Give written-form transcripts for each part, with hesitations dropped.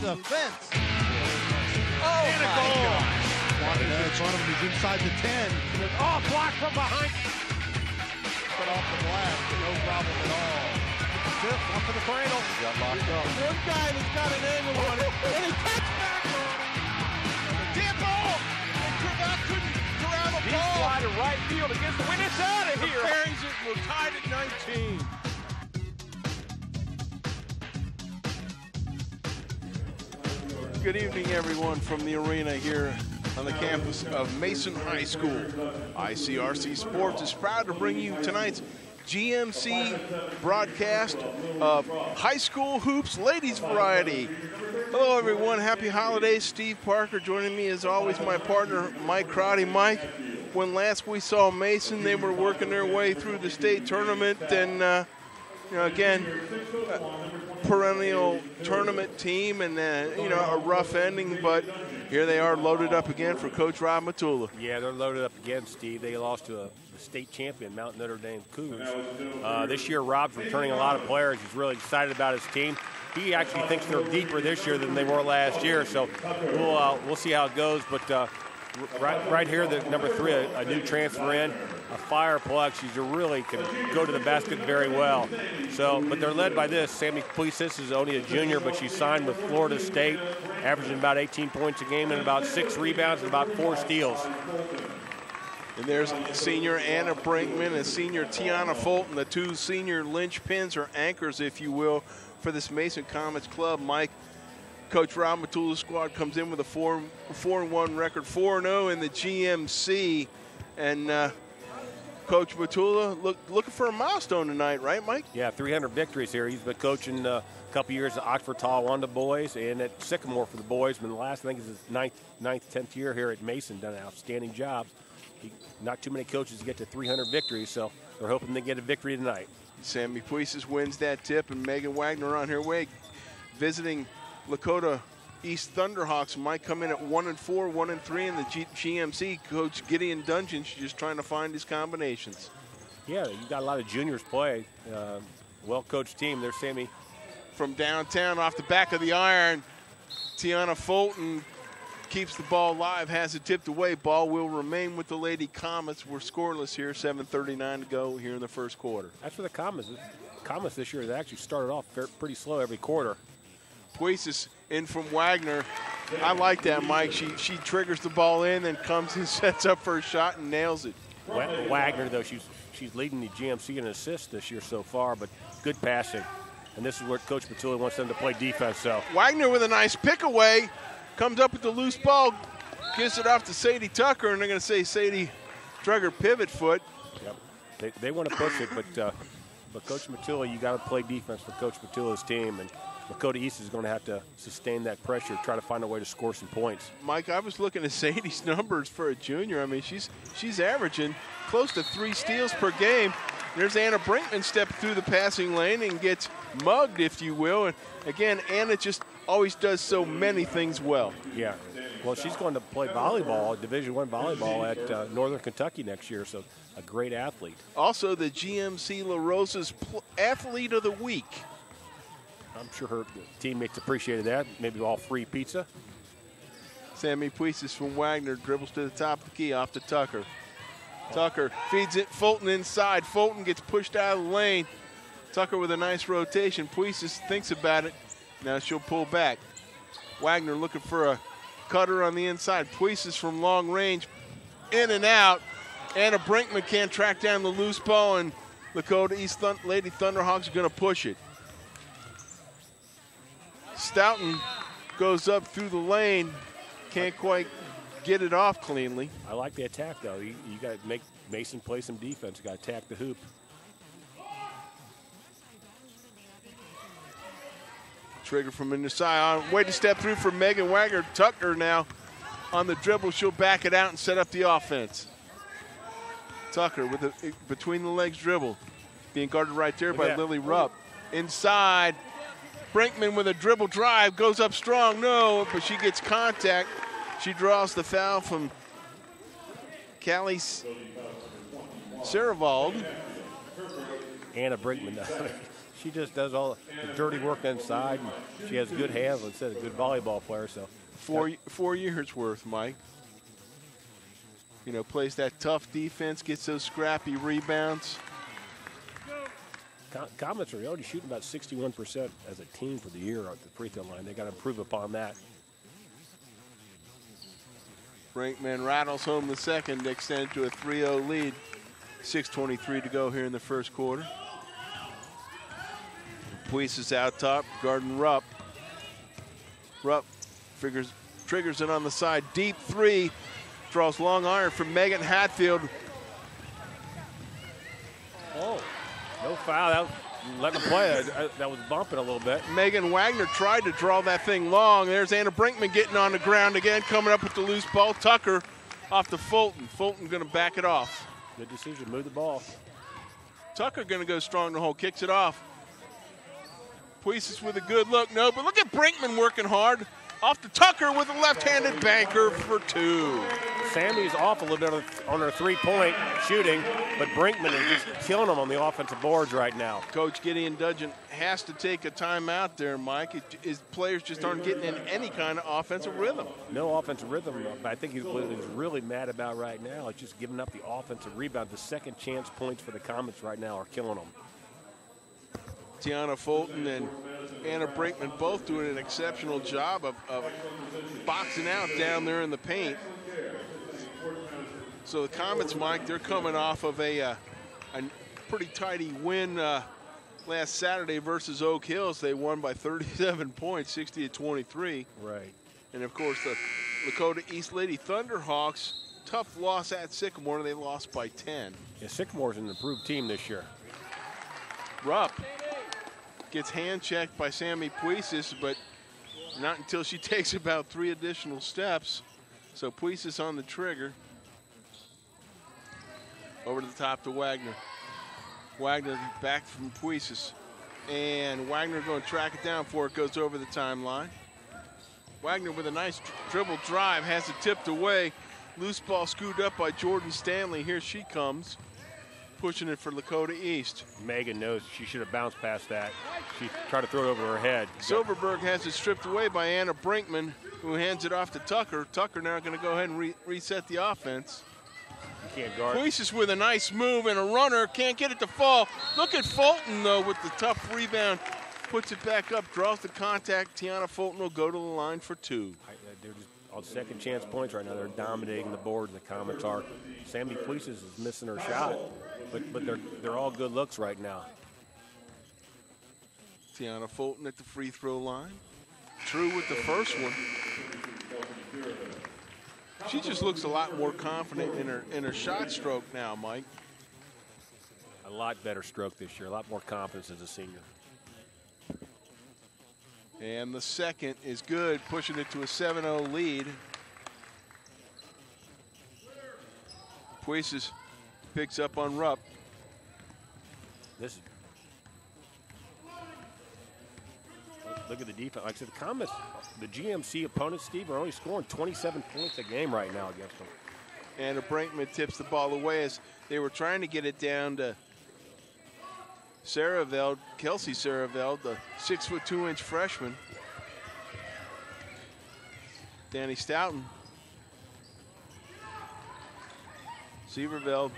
the fence. Oh, and a goal. Walking in front of him, he's inside the 10. Oh, blocked from behind. Cut off the glass, no problem at all. Tip, one for the cradle. He got locked up. One guy that's got an angle on it, and he cuts back on it. Deep ball! And Trevak couldn't corral the Deep ball. fly to right field against the wind. It's out of here. Bearings it. We're tied at 19. Good evening, everyone, from the arena here on the campus of Mason High School. ICRC Sports is proud to bring you tonight's GMC broadcast of High School Hoops Ladies Variety. Hello, everyone. Happy holidays. Steve Parker joining me, as always, my partner, Mike Crotty. Mike, when last we saw Mason, they were working their way through the state tournament, and again, perennial tournament team, and a rough ending, but here they are loaded up again for Coach Rob Matula. Yeah, they're loaded up again, Steve. They lost to a state champion, Mount Notre Dame Cougars. This year, Rob's returning a lot of players. He's really excited about his team. He actually thinks they're deeper this year than they were last year, so we'll see how it goes. But right here, the number 3, a new transfer in, a fire plug. She really can go to the basket very well. But they're led by this. Sammy Puisis is only a junior, but she signed with Florida State, averaging about 18 points a game and about 6 rebounds and about 4 steals. And there's senior Anna Brinkman and senior Tiana Fulton, the 2 senior linchpins or anchors, if you will, for this Mason Comets club. Mike, Coach Rob Matula's squad comes in with a 4-1 record, 4-0 in the GMC. And Coach Matula looking for a milestone tonight, right, Mike? Yeah, 300 victories here. He's been coaching a couple years at Oxford Talawanda boys and at Sycamore for the boys. But the last, I think, is his 9th, 10th year here at Mason. Done an outstanding job. Not too many coaches get to 300 victories, so they're hoping they get a victory tonight. Sammy Puisis wins that tip, and Megan Wagner on her way visiting Lakota East Thunderhawks. Might come in at 1-4, 1-3 in the GMC. Coach Gideon Dungeon's just trying to find his combinations. Yeah, you got a lot of juniors play. Well-coached team. There's Sammy. From downtown off the back of the iron, Tiana Fulton keeps the ball live, has it tipped away. Ball will remain with the Lady Comets. We're scoreless here, 7:39 to go here in the first quarter. That's for the Comets. Comets this year has actually started off pretty slow every quarter. Puisis in from Wagner. I like that, Mike. She triggers the ball in and comes and sets up for a shot and nails it. Wagner, though, she's leading the GMC in assists this year so far, but good passing. And this is where Coach Matula wants them to play defense. So Wagner with a nice pick away. Comes up with the loose ball, gives it off to Sadie Tucker, and they're going to say Sadie drug her pivot foot. Yep. They want to push it, but Coach Matula, you got to play defense for Coach Matula's team, and Lakota East is going to have to sustain that pressure, try to find a way to score some points. Mike, I was looking at Sadie's numbers for a junior. I mean, she's averaging close to 3 steals per game. There's Anna Brinkman stepping through the passing lane and gets mugged, if you will. And again, Anna just always does so many things well. Yeah. Well, she's going to play volleyball, Division I volleyball at Northern Kentucky next year, so a great athlete. Also, the GMC La Rosa's Athlete of the Week. I'm sure her teammates appreciated that. Maybe all free pizza. Sammy Puisis from Wagner dribbles to the top of the key, off to Tucker. Tucker feeds it, Fulton inside. Fulton gets pushed out of the lane. Tucker with a nice rotation. Puisis thinks about it. Now she'll pull back. Wagner looking for a cutter on the inside. Puisis from long range, in and out. Anna Brinkman can't track down the loose ball, and Lakota East Lady Thunderhawks are going to push it. Stoughton goes up through the lane, can't quite get it off cleanly. I like the attack, though. You got to make Mason play some defense. You got to attack the hoop. Trigger from in the side. Way to step through for Megan Wagner. Tucker now on the dribble. She'll back it out and set up the offense. Tucker with a between the legs dribble. Being guarded right there by Lily Rupp. Inside. Brinkman with a dribble drive. Goes up strong. No, but she gets contact. She draws the foul from Callie Saravold. Anna Brinkman, She just does all the dirty work inside, and she has good hands instead of a good volleyball player. So 4 years worth, Mike. You know, plays that tough defense, gets those scrappy rebounds. Comets are already shooting about 61% as a team for the year at the free throw line. They got to improve upon that. Brinkman rattles home the second to extend to a 3-0 lead. 6:23 to go here in the first quarter. Puisis out top, guarding Rupp. Rupp triggers it on the side. Deep three, draws long iron from Megan Hatfield. Oh, no foul. Let them play. That was bumping a little bit. Megan Wagner tried to draw that thing long. There's Anna Brinkman getting on the ground again, coming up with the loose ball. Tucker off to Fulton. Fulton going to back it off. Good decision. Move the ball. Tucker going to go strong the hole. Kicks it off. Puisis with a good look. No, but look at Brinkman working hard. Off to Tucker with a left-handed banker for two. Sammy's off a little bit on her three-point shooting, but Brinkman is just killing them on the offensive boards right now. Coach Gideon Dudgeon has to take a timeout there, Mike. His players just aren't getting in any kind of offensive rhythm. No offensive rhythm, but I think what he's really mad about right now is just giving up the offensive rebound. The second chance points for the Comets right now are killing them. Tiana Fulton and Anna Brinkman both doing an exceptional job of boxing out down there in the paint. So the Comets, Mike, they're coming off of a pretty tidy win last Saturday versus Oak Hills. They won by 37 points, 60-23. Right. And, of course, the Lakota East Lady Thunderhawks, tough loss at Sycamore. They lost by 10. Yeah, Sycamore's an improved team this year. Rupp gets hand-checked by Sammy Puisis, but not until she takes about 3 additional steps. So Puisis on the trigger. Over to the top to Wagner. Wagner back from Puisis. And Wagner going to track it down before it goes over the timeline. Wagner with a nice dribble drive, has it tipped away. Loose ball screwed up by Jordan Stanley. Here she comes, pushing it for Lakota East. Megan knows she should have bounced past that. She tried to throw it over her head. Silverberg has it stripped away by Anna Brinkman, who hands it off to Tucker. Tucker now going to go ahead and reset the offense. You can't guard. Puisis with a nice move and a runner. Can't get it to fall. Look at Fulton, though, with the tough rebound. Puts it back up, draws the contact. Tiana Fulton will go to the line for 2. They're just on second chance points right now. They're dominating the board. The Comets are. Sammy Puisis is missing her shot, but they're all good looks right now. Tiana Fulton at the free throw line. True with the first one. She just looks a lot more confident in her shot stroke now, Mike. A lot better stroke this year. A lot more confidence as a senior. And the second is good, pushing it to a 7-0 lead. Puisis picks up on Rupp. Look at the defense. Like I said, the Comets, the GMC opponents, Steve, are only scoring 27 points a game right now against them. And Brinkman tips the ball away as they were trying to get it down to Saraveld, Kelsey Saraveld, the 6'2" freshman. Danny Stoughton. Severveld.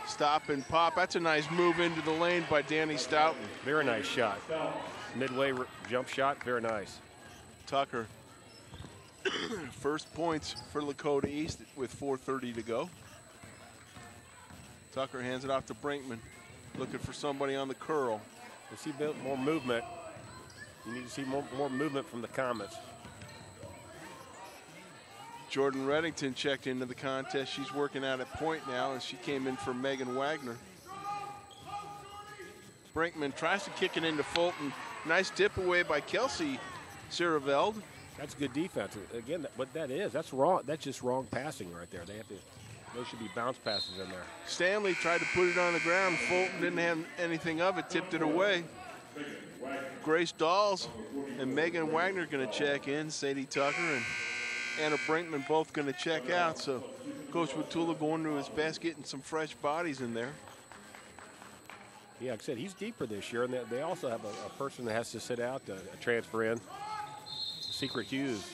Stop and pop. That's a nice move into the lane by Danny Stoughton. Very nice shot. Midway jump shot, very nice. Tucker. First points for Lakota East with 4:30 to go. Tucker hands it off to Brinkman. Looking for somebody on the curl. You see a bit more movement. You need to see more movement from the Comets. Jordan Reddington checked into the contest. She's working out at point now as she came in for Megan Wagner. Brinkman tries to kick it into Fulton. Nice tip away by Kelsey Saraveld. That's good defense. Again, what that is, that's wrong. That's just wrong passing right there. Those should be bounce passes in there. Stanley tried to put it on the ground. Fulton didn't have anything of it, tipped it away. Grace Dawes and Megan Wagner going to check in. Sadie Tucker and Anna Brinkman both going to check out. So Coach Watula going to his best, getting some fresh bodies in there. Yeah, like I said, he's deeper this year, and they also have a person that has to sit out to transfer in. Secret Hughes.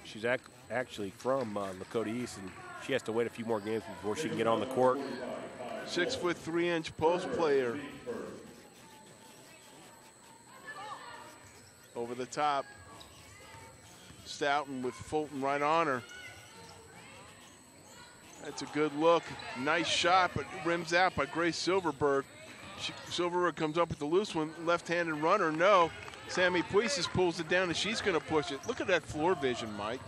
She's actually from Lakota East, and she has to wait a few more games before she can get on the court. 6 foot 3 inch post player. Over the top. Stoughton with Fulton right on her. That's a good look. Nice shot, but rims out by Grace Silverberg. Silverberg comes up with the loose one. Left-handed runner, no. Sammy Puises pulls it down, and she's going to push it. Look at that floor vision, Mike.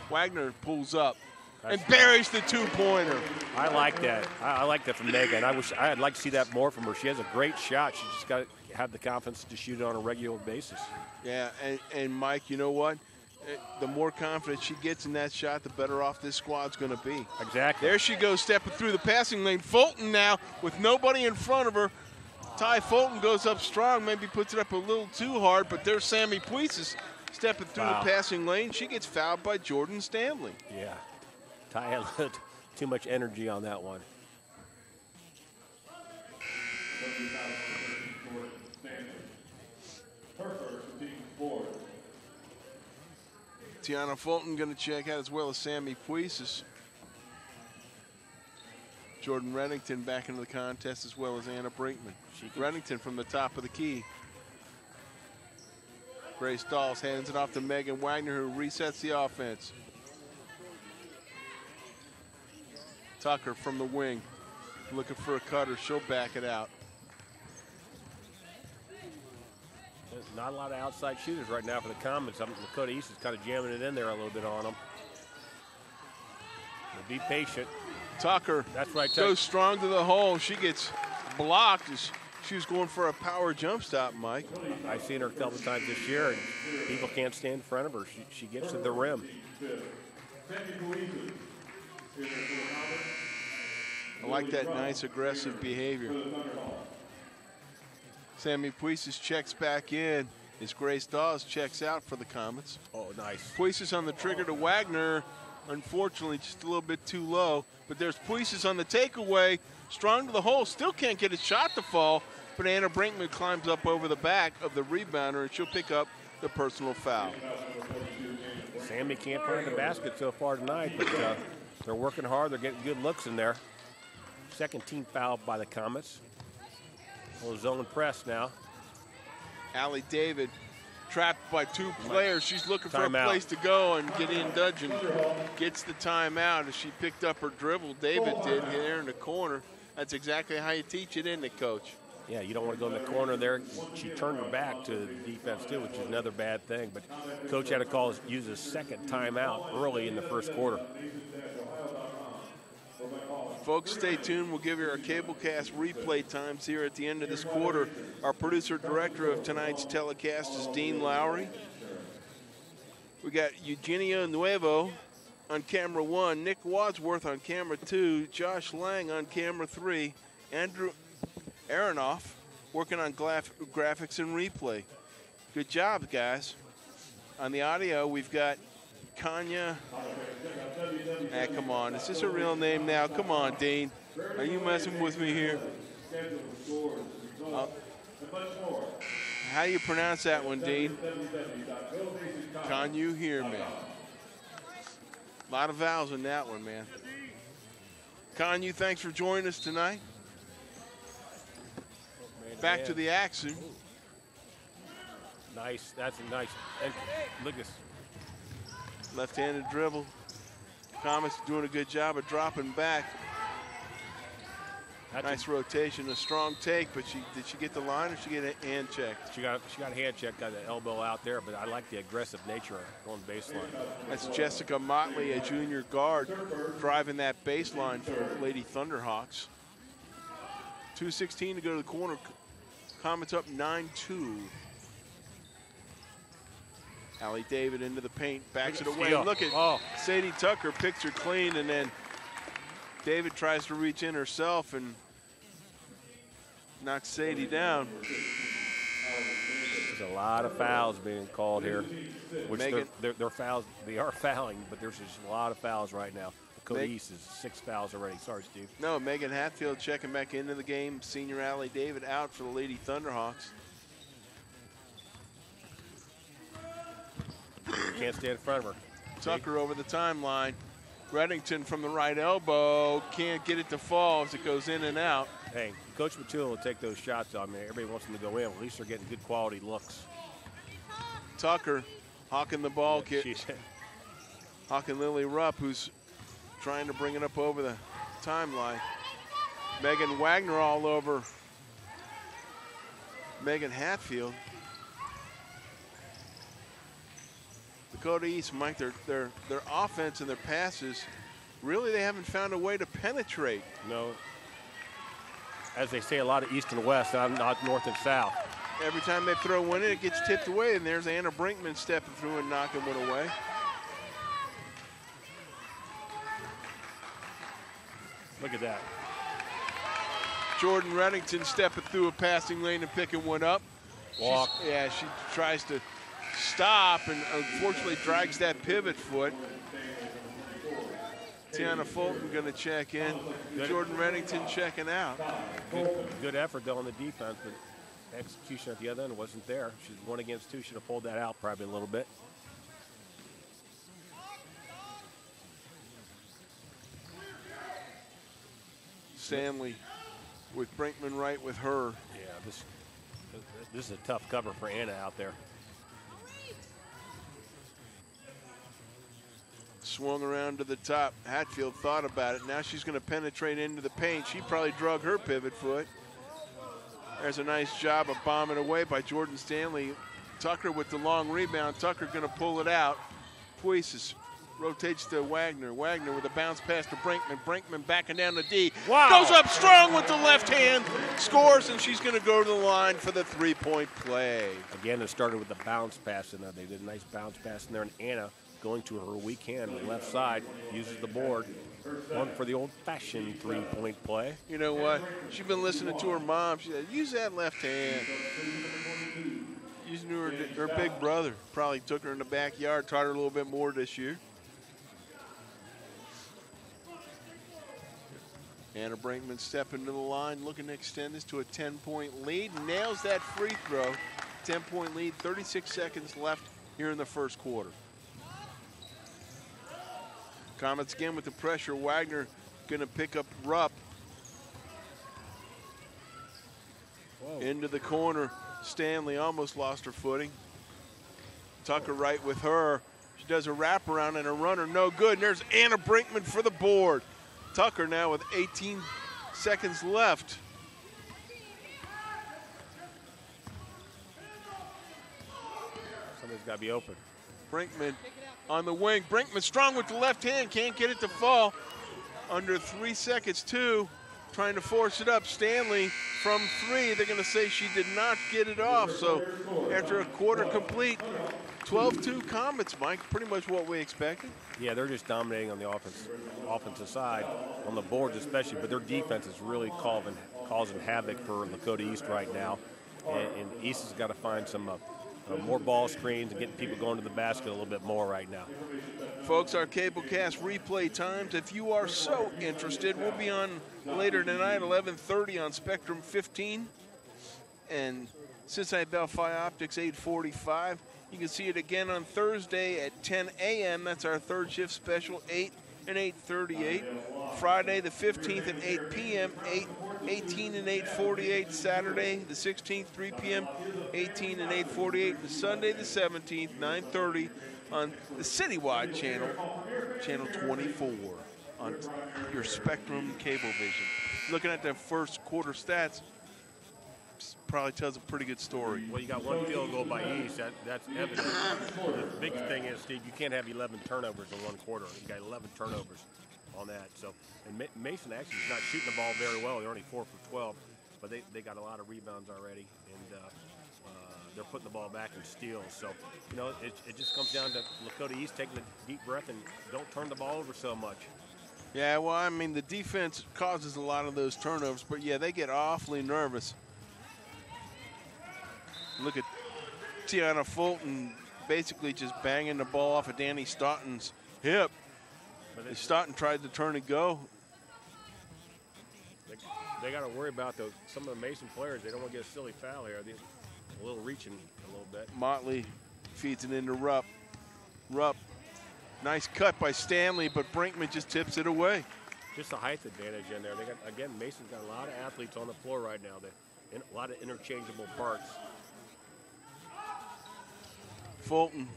Wagner pulls up and buries the two-pointer. I like that. I like that from Megan. I'd like to see that more from her. She has a great shot. She just got to have the confidence to shoot it on a regular basis. Yeah, and Mike, you know what? The more confidence she gets in that shot, the better off this squad's going to be. Exactly. There she goes, stepping through the passing lane. Fulton now with nobody in front of her. Ty Fulton goes up strong, maybe puts it up a little too hard, but there's Sammy Puises stepping through the passing lane. She gets fouled by Jordan Stanley. Yeah. Ty had a little too much energy on that one. Tiana Fulton going to check out as well as Sammy Puises. Jordan Reddington back into the contest as well as Anna Brinkman. Reddington from the top of the key. Grace Dawes hands it off to Megan Wagner, who resets the offense. Tucker from the wing, looking for a cutter. She'll back it out. There's not a lot of outside shooters right now for the Comets. Lakota East is kind of jamming it in there a little bit on them. But be patient. Tucker That's right, goes strong to the hole. She gets blocked as she was going for a power jump stop, Mike. I've seen her a couple times this year, and people can't stand in front of her. She gets to the rim. I like that nice aggressive behavior. Sammy Puises checks back in as Grace Dawes checks out for the Comets. Oh, nice. Puises on the trigger to Wagner. Unfortunately, just a little bit too low. But there's Puises on the takeaway. Strong to the hole. Still can't get a shot to fall. But Anna Brinkman climbs up over the back of the rebounder, and she'll pick up the personal foul. Sammy can't find the basket so far tonight, but they're working hard. They're getting good looks in there. Second team foul by the Comets. A little zone press now. Allie David trapped by two players. She's looking for a Timeout. place to go and get in dudgeon. Gets the timeout as she picked up her dribble. David did there in the corner. That's exactly how you teach it, isn't it, Coach? Yeah, you don't want to go in the corner there. She turned her back to the defense, too, which is another bad thing. But Coach had to use his second timeout early in the first quarter. Folks, stay tuned. We'll give you our cablecast replay times here at the end of this quarter. Our producer-director of tonight's telecast is Dean Lowry. We got Eugenio Nuevo on camera 1, Nick Wadsworth on camera 2, Josh Lang on camera 3, Andrew Aronoff working on graphics and replay. Good job, guys. On the audio, we've got Kanya. Come on. Is this a real name now? Come on, Dean. Are you messing with me here? How do you pronounce that one, Dean? Can you hear me? A lot of vowels in that one, man. Kanye, thanks for joining us tonight. Back to the action. Nice. That's a nice. And look at this. Left-handed dribble. Comets doing a good job of dropping back. Nice rotation, a strong take, but did she get the line or she get a hand check? She got a hand check, got the elbow out there, but I like the aggressive nature on the baseline. That's Jessica Motley, a junior guard, driving that baseline for Lady Thunderhawks. 2:16 to go to the corner. Comets up 9-2. Allie David into the paint, backs it away. Look at Sadie Tucker picks her clean, and then David tries to reach in herself and knocks Sadie down. There's a lot of fouls being called here, which they're fouls. They are fouling, but there's just a lot of fouls right now. Lakota East is 6 fouls already. Sorry, Steve. No, Megan Hatfield checking back into the game. Senior Allie David out for the Lady Thunderhawks. Can't stay in front of her. Tucker over the timeline. Reddington from the right elbow. Can't get it to fall as it goes in and out. Hey, Coach Matul will take those shots. I mean, everybody wants them to go in. At least they're getting good quality looks. Tucker hawking the ball. Hawking Lily Rupp, who's trying to bring it up over the timeline. Megan Wagner all over Megan Hatfield. Lakota East, Mike, their offense and their passes, really they haven't found a way to penetrate. No. As they say, a lot of east and west, not north and south. Every time they throw one in, it gets tipped away, and there's Anna Brinkman stepping through and knocking one away. Look at that. Jordan Reddington stepping through a passing lane and picking one up. Walk. She tries to stop and unfortunately drags that pivot foot. Tiana Fulton going to check in. Jordan Reddington checking out. Good effort though on the defense, but execution at the other end wasn't there. She's 1 against 2. Should have pulled that out probably a little bit. Stanley with Brinkman right with her. Yeah, this is a tough cover for Anna out there. Swung around to the top. Hatfield thought about it. Now she's going to penetrate into the paint. She probably drug her pivot foot. There's a nice job of bombing away by Jordan Stanley. Tucker with the long rebound. Tucker going to pull it out. Puises rotates to Wagner. Wagner with a bounce pass to Brinkman. Brinkman backing down the D. Wow. Goes up strong with the left hand. Scores, and she's going to go to the line for the three-point play. Again, it started with the bounce pass in there. They did a nice bounce pass in there, and Anna going to her weak hand on the left side, uses the board. One for the old-fashioned three-point play. You know what? She's been listening to her mom. She said, use that left hand. Using her big brother. Probably took her in the backyard, taught her a little bit more this year. Anna Brinkman stepping to the line, looking to extend this to a 10-point lead. Nails that free throw. 10-point lead, 36 seconds left here in the first quarter. Comets again with the pressure. Wagner going to pick up Rupp. Whoa. Into the corner. Stanley almost lost her footing. Tucker right with her. She does a wraparound and a runner. No good. And there's Anna Brinkman for the board. Tucker now with 18 seconds left. Somebody's got to be open. Brinkman on the wing. Brinkman strong with the left hand. Can't get it to fall. Under 3 seconds, too. Trying to force it up. Stanley from 3. They're going to say she did not get it off. So after a quarter complete, 12-2 Comets, Mike. Pretty much what we expected. Yeah, they're just dominating on the offensive side, on the boards especially, but their defense is really causing havoc for Lakota East right now. And East has got to find some more ball screens and getting people going to the basket a little bit more right now. Folks, our Cablecast replay times, if you are so interested, we'll be on later tonight, 11:30 on Spectrum 15. And Cincinnati Bellfire Optics, 8:45. You can see it again on Thursday at 10 a.m. That's our third shift special, 8 and 8:38. Friday the 15th at 8 p.m., 18 and 8:48. Saturday the 16th, 3 p.m., 18 and 8:48. And Sunday the 17th, 9:30 on the citywide channel, channel 24 on your Spectrum Cablevision. Looking at the first quarter stats, probably tells a pretty good story. Well, you got one field goal by East. That's evident. The big thing is, Steve, you can't have 11 turnovers in one quarter. You got 11 turnovers on that. So, and Mason actually is not shooting the ball very well. They're only 4 for 12, but they got a lot of rebounds already, and they're putting the ball back in steals. So, you know, it just comes down to Lakota East taking a deep breath and don't turn the ball over so much. Yeah, well, I mean, the defense causes a lot of those turnovers, but yeah, they get awfully nervous. Look at Tiana Fulton basically just banging the ball off of Danny Staunton's hip. Stoughton tried to turn and go. They got to worry about some of the Mason players. They don't want to get a silly foul here. They're a little reaching a little bit. Motley feeds it into Rupp. Rupp, nice cut by Stanley, but Brinkman just tips it away. Just a height advantage in there. They got, again, Mason's got a lot of athletes on the floor right now. A lot of interchangeable parts. Fulton,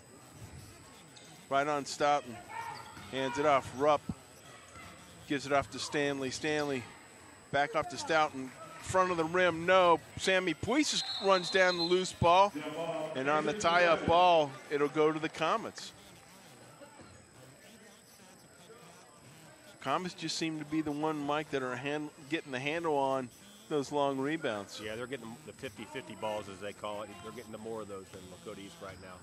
right on Stoughton, hands it off. Rupp gives it off to Stanley. Stanley back off to Stoughton. Front of the rim, no. Sammy Puises runs down the loose ball. And on the tie-up ball, it'll go to the Comets. Comets just seem to be the one, Mike, that are getting the handle on those long rebounds. Yeah, they're getting the 50-50 balls, as they call it. They're getting more of those than Lakota East right now.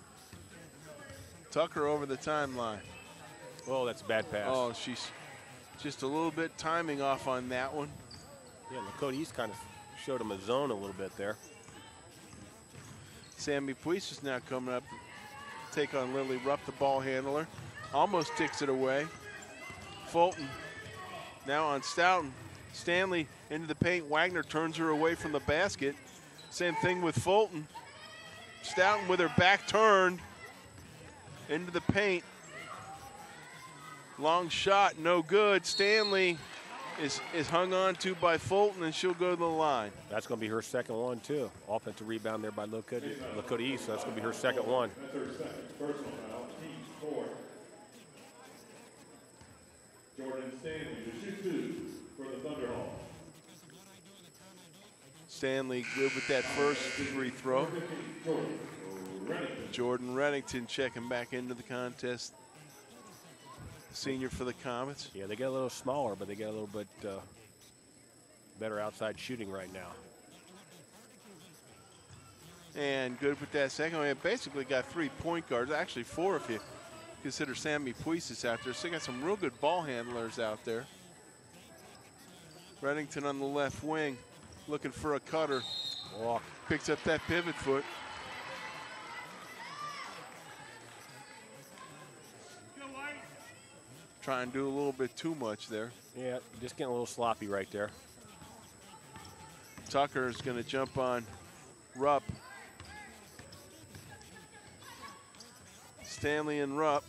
Tucker over the timeline. Oh, that's a bad pass. Oh, she's just a little bit timing off on that one. Yeah, Lakota East kind of showed him a zone a little bit there. Sammy Puises is now coming up to take on Lily Rupp, the ball handler. Almost ticks it away. Fulton now on Stoughton. Stanley into the paint. Wagner turns her away from the basket. Same thing with Fulton. Stoughton with her back turned into the paint. Long shot, no good. Stanley is hung on to by Fulton, and she'll go to the line. That's going to be her second one, too. Offensive rebound there by Lakota East, so that's going to be her second one. That's her second personal foul, team fourth. Jordan Stanley to shoot 2 for the Thunderhawks. Stanley good with that first free throw. Jordan Reddington checking back into the contest. Senior for the Comets. Yeah, they get a little smaller, but they get a little bit better outside shooting right now. And good with that second one. Basically got 3 point guards, actually 4 if you consider Sammy Puises out there. So they got some real good ball handlers out there. Reddington on the left wing, looking for a cutter. Walk. Picks up that pivot foot. Try and do a little bit too much there. Yeah, just getting a little sloppy right there. Tucker is going to jump on Rupp. Stanley and Rupp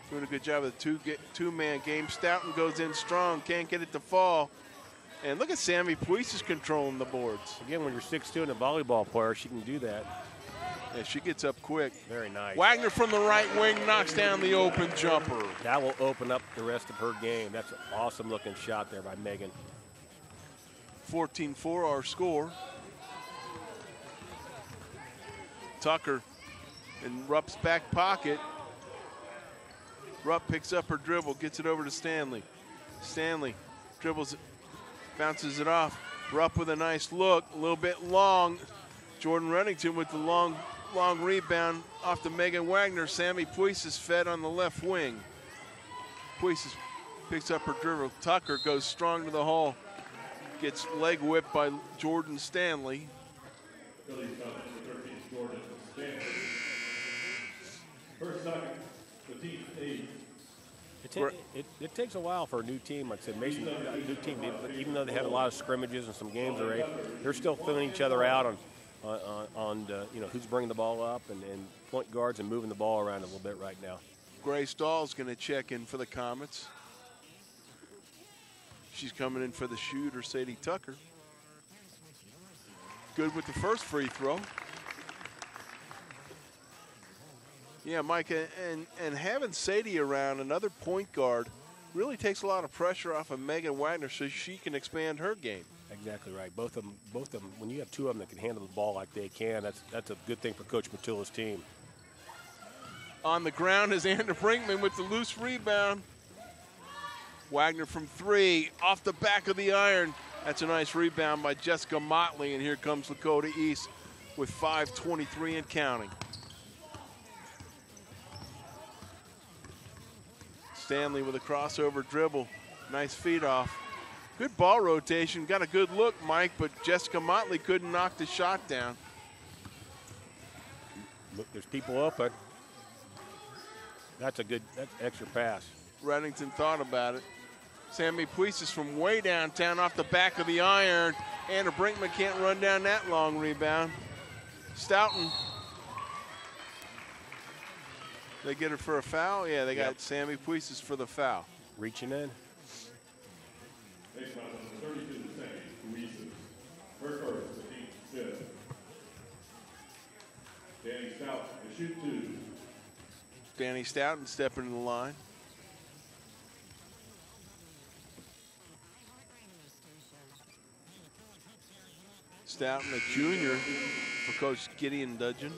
doing a good job of the two-man game. Stoughton goes in strong, can't get it to fall. And look at Sammy Puises controlling the boards. Again, when you're 6'2" and a volleyball player, she can do that. Yeah, she gets up quick. Very nice. Wagner from the right wing knocks down the open jumper. That will open up the rest of her game. That's an awesome-looking shot there by Megan. 14-4 our score. Tucker in Rupp's back pocket. Rupp picks up her dribble, gets it over to Stanley. Stanley dribbles it, bounces it off. Rupp with a nice look, a little bit long. Jordan Reddington with the long rebound off to Megan Wagner. Sammy Puises fed on the left wing. Puises picks up her dribble. Tucker goes strong to the hole. Gets leg whipped by Jordan Stanley. Phillies Comets for 13, Jordan Stanley. First second, the team 8. It takes a while for a new team. Like I said, Mason, a new team, even though they had a lot of scrimmages and some games already, they're still filling each other out on who's bringing the ball up and point guards and moving the ball around a little bit right now. Grace Dahl's going to check in for the Comets. She's coming in for the shooter, Sadie Tucker. Good with the first free throw. Yeah, Mike, and having Sadie around, another point guard, really takes a lot of pressure off of Megan Wagner so she can expand her game. Exactly right. Both of them. When you have two of them that can handle the ball like they can, that's a good thing for Coach Matula's team. On the ground is Andrew Brinkman with the loose rebound. Wagner from 3, off the back of the iron. That's a nice rebound by Jessica Motley, and here comes Lakota East with 5:23 and counting. Stanley with a crossover dribble. Nice feed off. Good ball rotation. Got a good look, Mike, but Jessica Motley couldn't knock the shot down. Look, there's people open. That's extra pass. Reddington thought about it. Sammy Puises from way downtown off the back of the iron. Anna Brinkman can't run down that long rebound. Stoughton. They get her for a foul? Yeah, they got Sammy Puises for the foul. Reaching in. Next foul number 32 to Sammy Puises. Her first, the team fifth. Danny Stout to shoot 2. Danny Stoughton stepping in the line. Stoughton, a junior for Coach Gideon Dudgeon.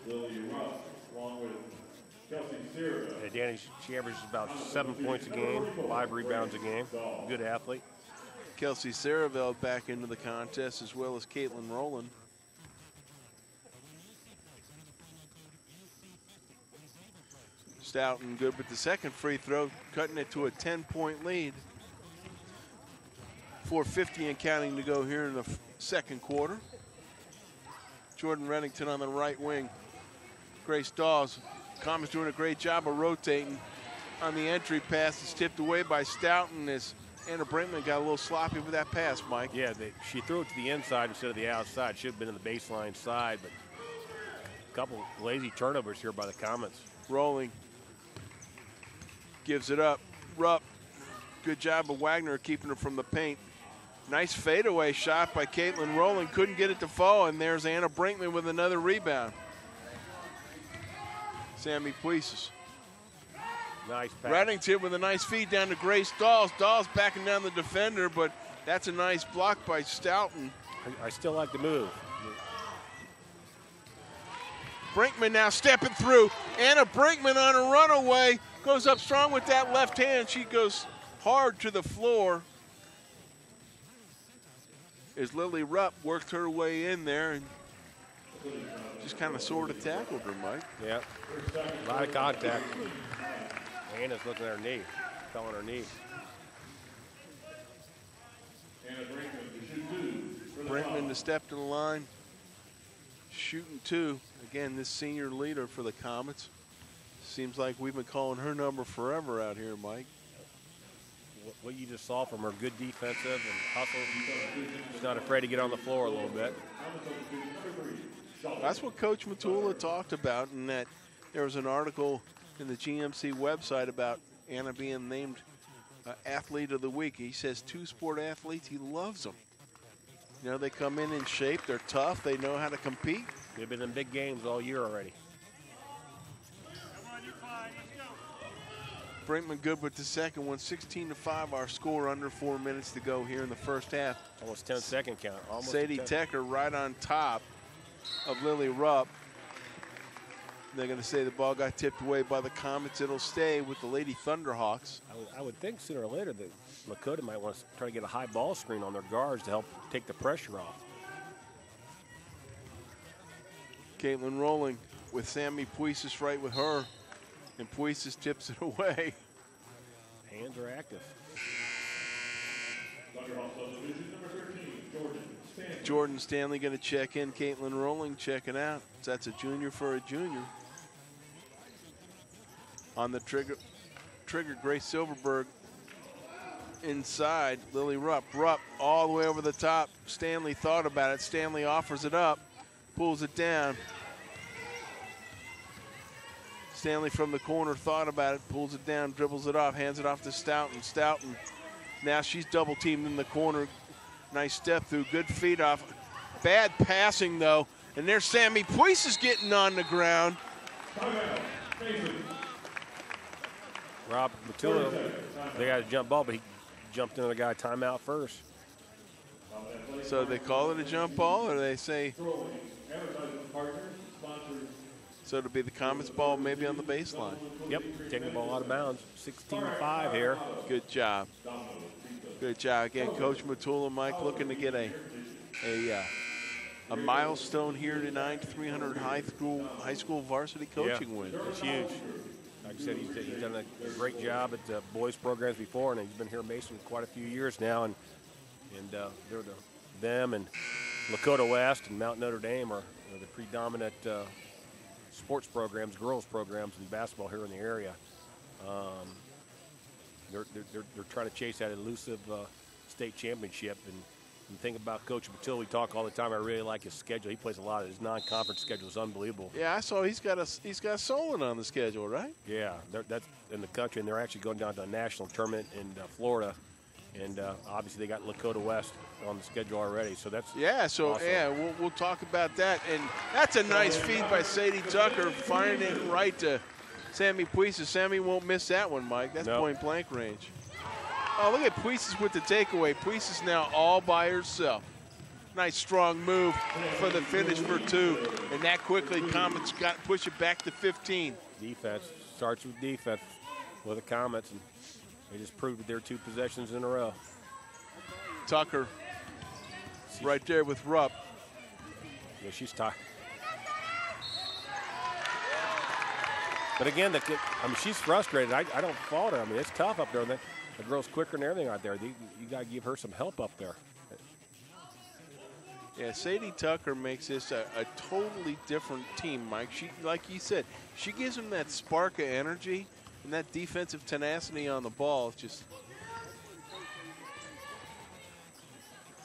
Lily Ruff, along with Kelsey Sierra. Yeah, Danny, she averages about 7 points a game, 5 rebounds a game. Good athlete. Kelsey Saraville back into the contest, as well as Caitlin Rowland. Stoughton good with the second free throw, cutting it to a 10-point lead. 4:50 and counting to go here in the second quarter. Jordan Reddington on the right wing. Grace Dawes. Common's doing a great job of rotating on the entry pass. It's tipped away by Stoughton as Anna Brinkman got a little sloppy with that pass, Mike. Yeah, she threw it to the inside instead of the outside. Should have been in the baseline side, but a couple lazy turnovers here by the Comets. Rolling. Gives it up. Rupp. Good job of Wagner keeping her from the paint. Nice fadeaway shot by Caitlin Rowland. Couldn't get it to fall, and there's Anna Brinkman with another rebound. Sammy Puises. Nice pass. Reddington with a nice feed down to Grace Dawes. Dawes backing down the defender, but that's a nice block by Stoughton. I still like the move. Brinkman now stepping through. Anna Brinkman on a runaway. Goes up strong with that left hand. She goes hard to the floor. As Lily Rupp worked her way in there and just kind of sort of tackled her, Mike. Yeah, a lot of contact. Anna's looking at her knee, fell on her knee. Brinkman to step to the line, shooting 2. Again, this senior leader for the Comets. Seems like we've been calling her number forever out here, Mike. What you just saw from her, good defensive and hustle. She's not afraid to get on the floor a little bit. That's what Coach Matula talked about, and that there was an article in the GMC website about Anna being named Athlete of the Week. He says 2-sport athletes, he loves them. You know, they come in shape, they're tough, they know how to compete. They've been in big games all year already. Brinkman good with the second one, 16-5, our score, under 4 minutes to go here in the first half. Almost 10-second count. Almost Sadie Tecker right on top of Lily Rupp. They're going to say the ball got tipped away by the Comets. It'll stay with the Lady Thunderhawks. I would think sooner or later that Lakota might want to try to get a high ball screen on their guards to help take the pressure off. Caitlin Rowling with Sammy Puises right with her, and Puises tips it away. Hands are active. Jordan Stanley going to check in. Caitlin Rowling checking out. That's a junior for a junior. On the trigger Grace Silverberg inside. Lily Rupp. Rupp all the way over the top. Stanley thought about it. Stanley offers it up. Pulls it down. Stanley from the corner thought about it. Pulls it down. Dribbles it off. Hands it off to Stoughton. Stoughton. Now she's double teamed in the corner. Nice step through. Good feed off. Bad passing, though. And there's Sammy Puises getting on the ground. Rob Matula, they got a jump ball, but he jumped into the guy timeout first. So they call it a jump ball, or they say so it'll be the Comets ball maybe on the baseline. Yep, taking the ball out of bounds. 16-5 here. Good job. Good job. Again, Coach Matula, Mike, looking to get a milestone here tonight, 300 high school varsity coaching win. It's huge. Like I said, he's done a great job at the boys programs before, and he's been here at Mason quite a few years now. And they're them and Lakota West and Mount Notre Dame are the predominant sports programs, girls programs in basketball here in the area. They're trying to chase that elusive state championship. And think about Coach Batil. We talk all the time. I really like his schedule. He plays a lot. His non-conference schedule is unbelievable. Yeah, I saw he's got Solon on the schedule, right? Yeah, that's in the country, and they're actually going down to a national tournament in Florida. And obviously they got Lakota West on the schedule already. So that's awesome. We'll talk about that. And that's a nice feed by Sadie Tucker, firing it right to Sammy Puises. Sammy won't miss that one, Mike. That's point blank range. Oh, look at Puises with the takeaway. Puises now all by herself. Nice strong move for the finish for 2. And that quickly, Comets got to push it back to 15. Defense starts with defense with the Comets. And they just proved their 2 possessions in a row. Tucker right there with Rupp. Yeah, she's tired. But again, she's frustrated. I don't fault her. I mean, it's tough up there. The girl's quicker and everything out there. You got to give her some help up there. Yeah, Sadie Tucker makes this a totally different team, Mike. She, like you said, she gives them that spark of energy and that defensive tenacity on the ball. It's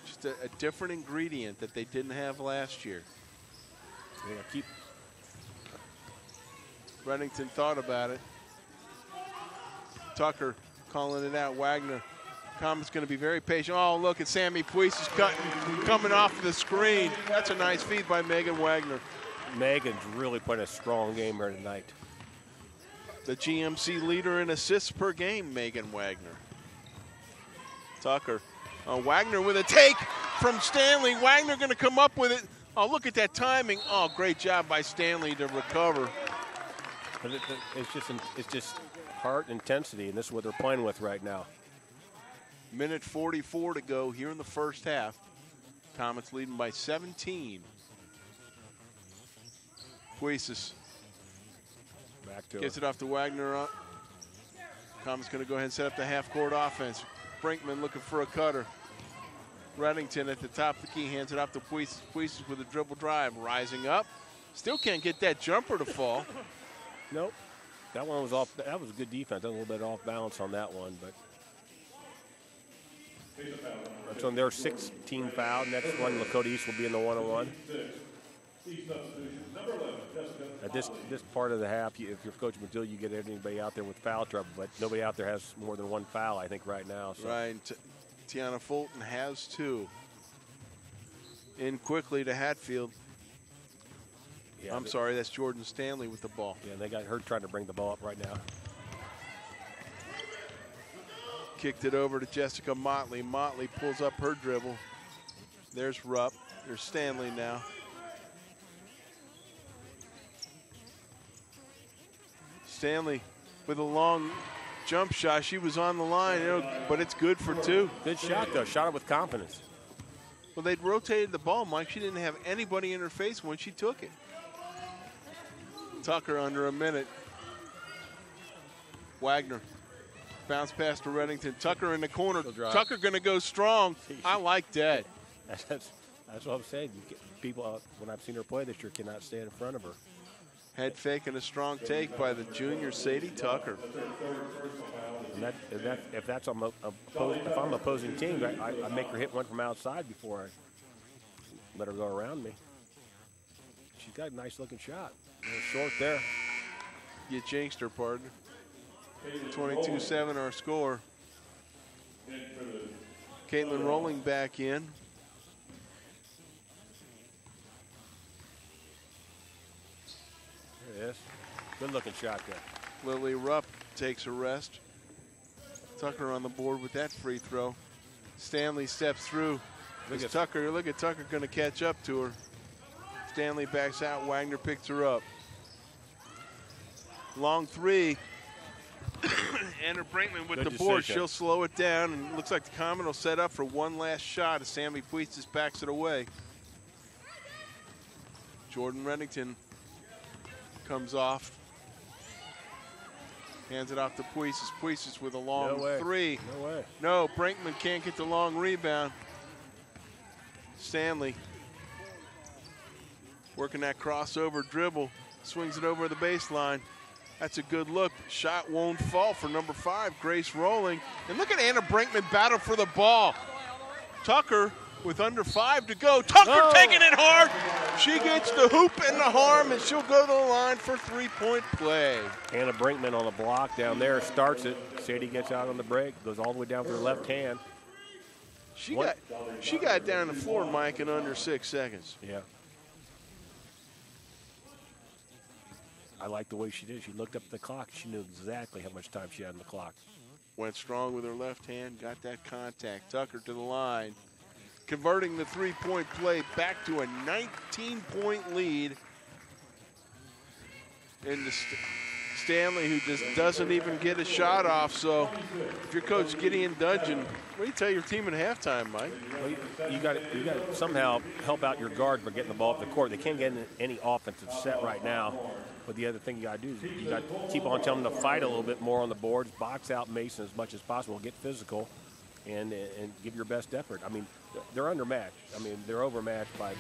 just a different ingredient that they didn't have last year. Yeah, Reddington thought about it. Tucker calling it out. Wagner. Comets going to be very patient. Oh, look at Sammy Puises coming off the screen. That's a nice feed by Megan Wagner. Megan's really playing a strong game here tonight. The GMC leader in assists per game, Megan Wagner. Tucker. Wagner with a take from Stanley. Wagner going to come up with it. Oh, look at that timing. Oh, great job by Stanley to recover. But it's just heart intensity, and this is what they're playing with right now. Minute 44 to go here in the first half. Comets leading by 17. Puises gets it off to Wagner. Comets going to go ahead and set up the half-court offense. Brinkman looking for a cutter. Reddington at the top of the key hands it off to Puises. Puises with a dribble drive, rising up. Still can't get that jumper to fall. Nope. That one was off. That was good defense. A little bit off balance on that one, but that's on their 16 foul. Next one, Lakota East will be in the 1-on-1. At this part of the half, if you're Coach Medill, you get anybody out there with foul trouble, but nobody out there has more than 1 foul, I think, right now. So. Right. Tiana Fulton has 2. In quickly to Hatfield. Yeah, I'm sorry, that's Jordan Stanley with the ball. Yeah, they got her trying to bring the ball up right now. Kicked it over to Jessica Motley. Motley pulls up her dribble. There's Rupp. There's Stanley now. Stanley with a long jump shot. She was on the line, but it's good for 2. Good shot, though. Shot it with confidence. Well, they'd rotated the ball, Mike. She didn't have anybody in her face when she took it. Tucker under a minute. Wagner. Bounce pass to Reddington. Tucker in the corner. Tucker going to go strong. I like that. That's what I'm saying. People, when I've seen her play this year, cannot stay in front of her. Head fake and a strong take by the junior Sadie Tucker. And if I'm opposing teams, I make her hit one from outside before I let her go around me. She's got a nice looking shot. A little short there. You jinxed her, partner. 22-7 our score. Caitlin rolling back in. There it is. Good looking shot there. Lily Rupp takes a rest. Tucker on the board with that free throw. Stanley steps through. Look at Tucker going to catch up to her. Stanley backs out. Wagner picks her up. Long 3. Anna Brinkman with Good the board. decision. She'll slow it down, and it looks like the Comet will set up for one last shot as Sammy Puises backs it away. Jordan Reddington comes off. Hands it off to Puises. Puises with a long 3. No way. No, Brinkman can't get the long rebound. Stanley working that crossover dribble. Swings it over the baseline. That's a good look. Shot won't fall for number 5, Grace Rolling. And look at Anna Brinkman battle for the ball. Tucker with under 5 to go. Tucker taking it hard. She gets the hoop and the harm, and she'll go to the line for three-point play. Anna Brinkman on the block down there starts it. Sadie gets out on the break, goes all the way down to her left hand. She got down the floor, Mike, in under 6 seconds. Yeah. I like the way she did. She looked up at the clock. She knew exactly how much time she had on the clock. Went strong with her left hand, got that contact. Tucker to the line, converting the three-point play back to a 19-point lead. And Stanley, who just doesn't even get a shot off. So if you're Coach Gideon Dudgeon, what do you tell your team at halftime, Mike? Well, you got to somehow help out your guard for getting the ball up the court. They can't get in any offensive set right now. But the other thing you got to do is you got to keep on telling them to fight a little bit more on the boards, box out Mason as much as possible, get physical, and give your best effort. I mean, they're undermatched. I mean, they're overmatched by a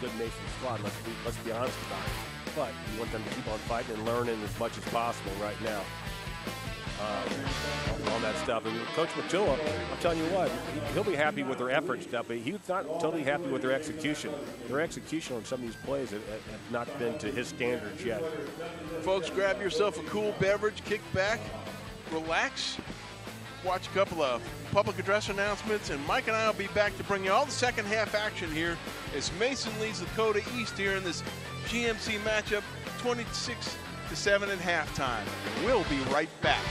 good Mason squad. Let's be honest about it. But you want them to keep on fighting and learning as much as possible right now on that stuff. And Coach Matua, I'm telling you what, he'll be happy with their effort stuff, but he's not totally happy with their execution. Their execution on some of these plays have not been to his standards yet. Folks, grab yourself a cool beverage, kick back, relax, watch a couple of public address announcements, and Mike and I will be back to bring you all the second half action here as Mason leads Lakota East here in this GMC matchup 26-7 at halftime. We'll be right back.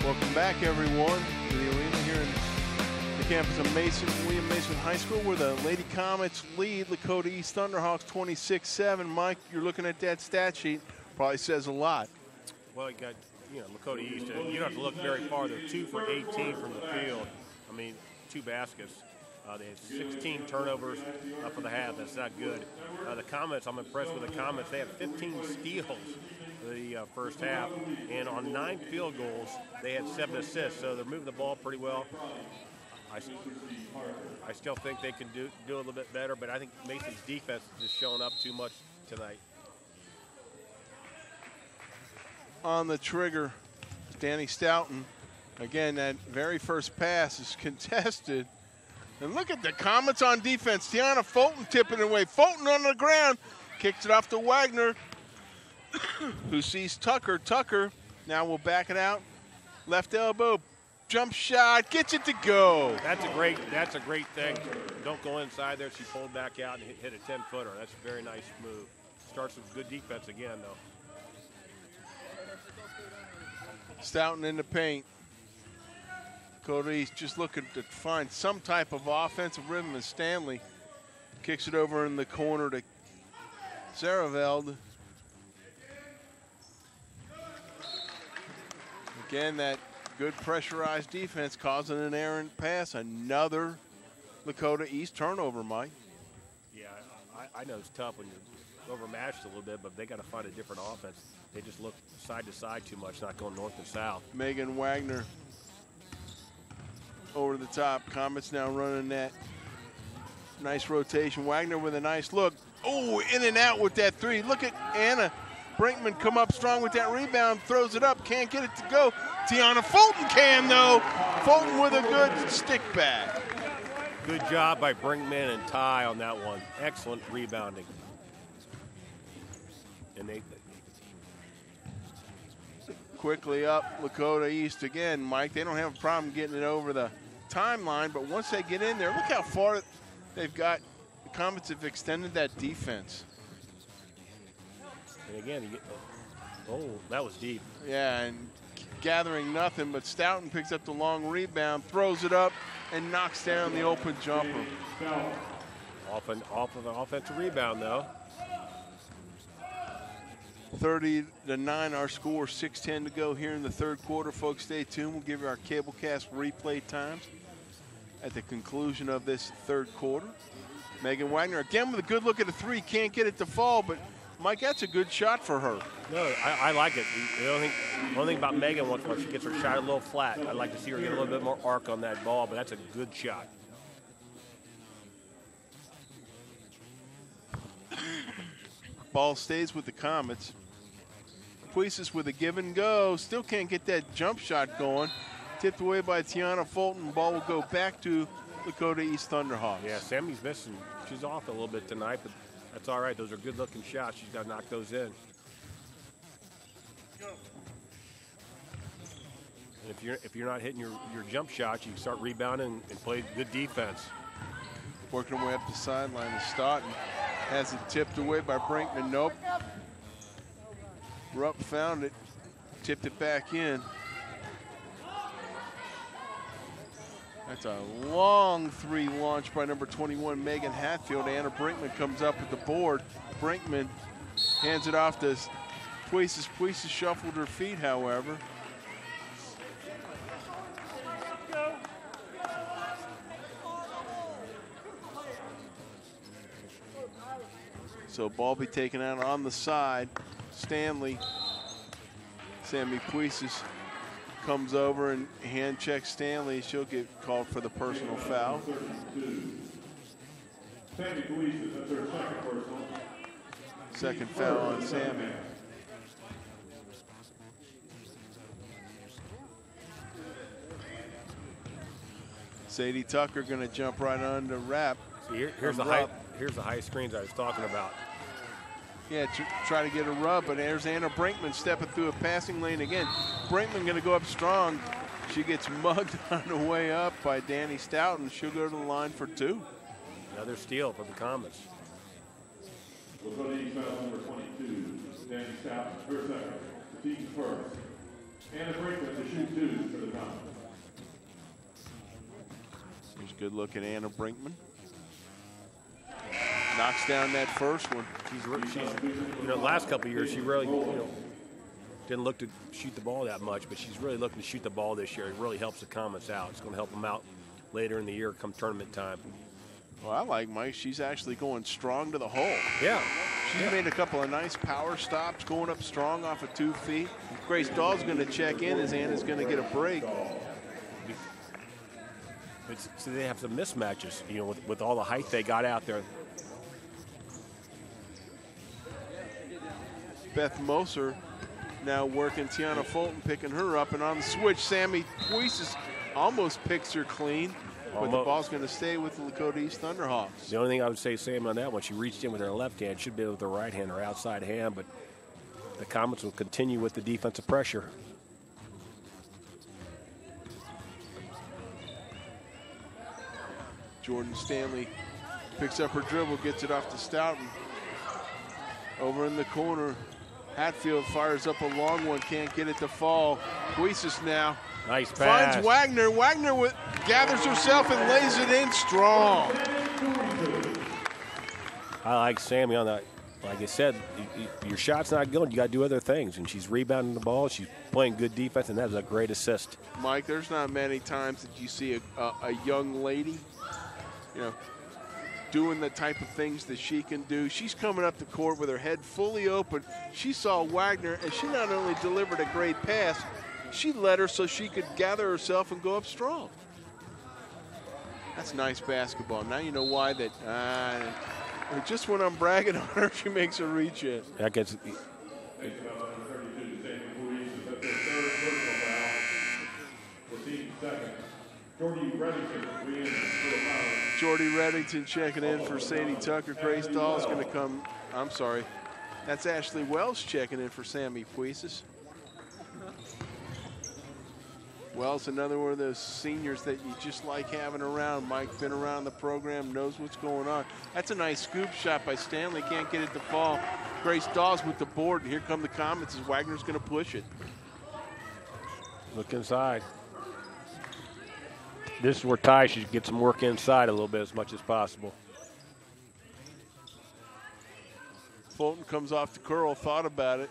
Welcome back, everyone, to the arena here in the campus of William Mason High School, where the Lady Comets lead Lakota East Thunderhawks 26-7. Mike, you're looking at that stat sheet. Probably says a lot. Well, you got, Lakota East. You don't have to look very far. They're 2 for 18 from the field. I mean, 2 baskets. They had 16 turnovers for the half. That's not good. The Comets, I'm impressed with the Comets. They have 15 steals the first half, and on 9 field goals, they had 7 assists. So they're moving the ball pretty well. I still think they can do a little bit better, but I think Mason's defense is just showing up too much tonight. On the trigger, Danny Stoughton. Again, that very first pass is contested. And look at the Comets on defense. Tiana Fulton tipping it away. Fulton on the ground. Kicks it off to Wagner, who sees Tucker. Tucker now will back it out. Left elbow. Jump shot. Gets it to go. That's a great thing. Don't go inside there. She pulled back out and hit a 10-footer. That's a very nice move. Starts with good defense again, though. Stoughton in the paint. Cody's just looking to find some type of offensive rhythm, and Stanley kicks it over in the corner to Sareveld. Again, that good pressurized defense causing an errant pass. Another Lakota East turnover, Mike. Yeah, I know it's tough when you're overmatched a little bit, but they got to find a different offense. They just look side to side too much, not going north to south. Megan Wagner over the top. Comets now running that nice rotation. Wagner with a nice look. Oh, in and out with that 3. Look at Anna Brinkman come up strong with that rebound, throws it up, can't get it to go. Tiana Fulton can, though. Fulton with a good stick back. Good job by Brinkman and Ty on that one. Excellent rebounding. And they quickly up Lakota East again, Mike. They don't have a problem getting it over the timeline, but once they get in there, look how far they've got. The Comets have extended that defense. And again, that was deep. Yeah, and gathering nothing, but Stoughton picks up the long rebound, throws it up, and knocks down the open jumper. Off of an offensive rebound, though. 30-9 our score, 6:10 to go here in the third quarter. Folks, stay tuned. We'll give you our Cablecast replay times at the conclusion of this third quarter. Megan Wagner, again with a good look at a 3. Can't get it to fall, but, Mike, that's a good shot for her. No, I like it. The only thing about Megan, once she gets her shot a little flat, I'd like to see her get a little bit more arc on that ball, but that's a good shot. Ball stays with the Comets. Puisis with a give and go. Still can't get that jump shot going. Tipped away by Tiana Fulton. Ball will go back to Lakota East Thunderhawks. Yeah, Sammy's missing. She's off a little bit tonight, but that's all right. Those are good-looking shots. She's got to knock those in. And if you're not hitting your jump shots, you can start rebounding and play good defense. Working her way up the sideline to Stoughton. Has it tipped away by Brinkman. Nope. Rupp found it. Tipped it back in. That's a long 3 launch by number 21, Megan Hatfield. Anna Brinkman comes up with the board. Brinkman hands it off to Puisis. Puisis shuffled her feet, however. So ball be taken out on the side. Sammy Puisis comes over and hand checks Stanley. She'll get called for the personal foul. Sammy Puisis, that's her second personal. Second foul on Sammy. Sadie Tucker going to jump right on the wrap. See, here's the high screens I was talking about. Yeah, try to get a rub, but there's Anna Brinkman stepping through a passing lane again. Brinkman going to go up strong. She gets mugged on the way up by Danny Stoughton. She'll go to the line for 2. Another steal for the Comets. We'll go to foul number 22, Danny Stoughton, her second, the team's first. Anna Brinkman to shoot 2 for the Comets. There's a good look at Anna Brinkman. Knocks down that first one. She's last couple of years, she really, didn't look to shoot the ball that much, but she's really looking to shoot the ball this year. It really helps the Comets out. It's going to help them out later in the year come tournament time. Well, I like Mike. She's actually going strong to the hole. Yeah. She's made a couple of nice power stops, going up strong off of 2 feet. Grace Dahl's going to check in as Anna's going to get a break. So they have some mismatches, with all the height they got out there. Beth Moser now working Tiana Fulton, picking her up, and on the switch, Sammy Puises almost picks her clean, but the ball's going to stay with the Lakota East Thunderhawks. The only thing I would say, Sam, on that one, she reached in with her left hand, should be with her right hand or outside hand, but the Comets will continue with the defensive pressure. Jordan Stanley picks up her dribble, gets it off to Stoughton. Over in the corner, Hatfield fires up a long one, can't get it to fall. Puises now. Nice pass. Finds Wagner. Wagner gathers herself and lays it in strong. I like Sammy on that. Like I said, your shot's not going. You got to do other things. And she's rebounding the ball. She's playing good defense, and that was a great assist. Mike, there's not many times that you see a young lady, doing the type of things that she can do. She's coming up the court with her head fully open. She saw Wagner, and she not only delivered a great pass, she led her so she could gather herself and go up strong. That's nice basketball. Now you know why that. Just when I'm bragging on her, she makes a reach in. That gets. Jordy Reddington checking in for Sadie Tucker. Grace Dahl's going to come. I'm sorry. That's Ashley Wells checking in for Sammy Puises. Wells, another one of those seniors that you just like having around. Mike been around the program, knows what's going on. That's a nice scoop shot by Stanley. Can't get it to fall. Grace Dawes with the board. And here come the Comets as Wagner's going to push it. Look inside. This is where Ty should get some work inside a little bit as much as possible. Fulton comes off the curl, thought about it.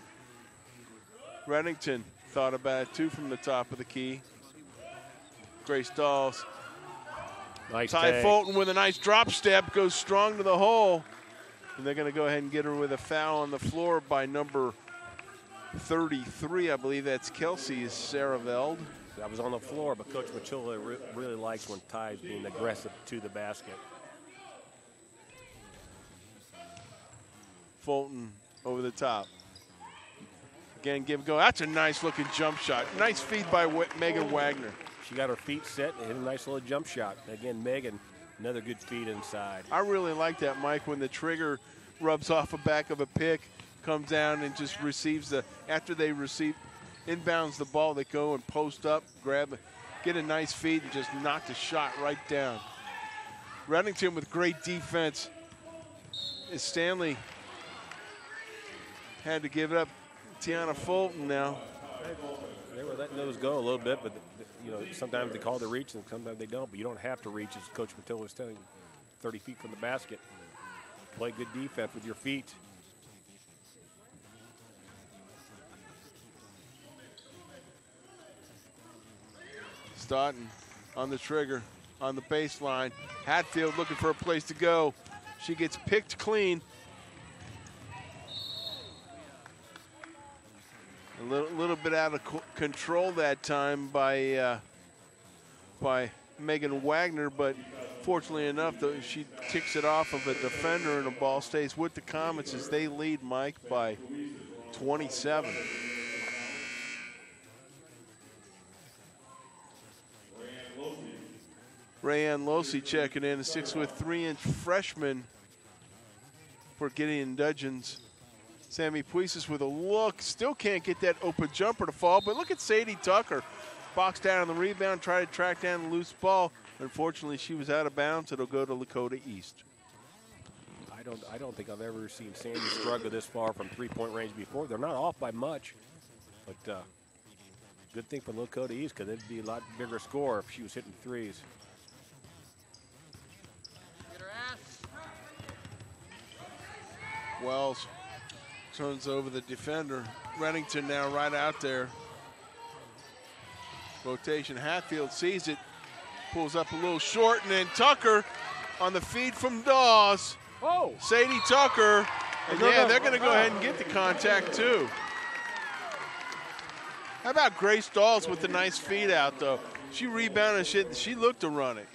Reddington thought about it too from the top of the key. Grace Dawes. Nice Ty tag. Fulton with a nice drop step, goes strong to the hole. And they're going to go ahead and get her with a foul on the floor by number 33. I believe that's Kelsey Saraveld. That was on the floor, but Coach Machula really likes when Ty's being aggressive to the basket. Fulton over the top. Again, give go. That's a nice looking jump shot. Nice feed by Megan Wagner. She got her feet set and hit a nice little jump shot. Again, Megan, another good feed inside. I really like that, Mike, when the trigger rubs off the back of a pick, comes down and just receives after they receive, inbounds the ball, they go and post up, get a nice feed and just knock the shot right down. Reddington with great defense. As Stanley had to give it up. Tiana Fulton now. They were letting those go a little bit, but sometimes they call the reach and sometimes they don't. But you don't have to reach, as Coach Matilda was telling you, 30 feet from the basket. Play good defense with your feet. Stoughton on the trigger, on the baseline. Hatfield looking for a place to go. She gets picked clean. A little bit out of control that time by Megan Wagner, but fortunately enough, she kicks it off of a defender and the ball stays with the Comets as they lead, Mike, by 27. Rayanne Losey checking in, a 6'3" freshman for Gideon Dudgeons. Sammy Puises with a look, still can't get that open jumper to fall, but look at Sadie Tucker. Boxed down on the rebound, tried to track down the loose ball. Unfortunately, she was out of bounds. It'll go to Lakota East. I don't think I've ever seen Sandy struggle this far from three-point range before. They're not off by much, but Good thing for Lakota East, because it'd be a lot bigger score if she was hitting threes. Wells turns over the defender. Reddington now right out there. Rotation. Hatfield sees it, pulls up a little short, and then Tucker on the feed from Dawes. Oh! Sadie Tucker. And yeah, they're going to go ahead and get the contact too. How about Grace Dawes with the nice feed out though? She rebounded shit. She looked to run it.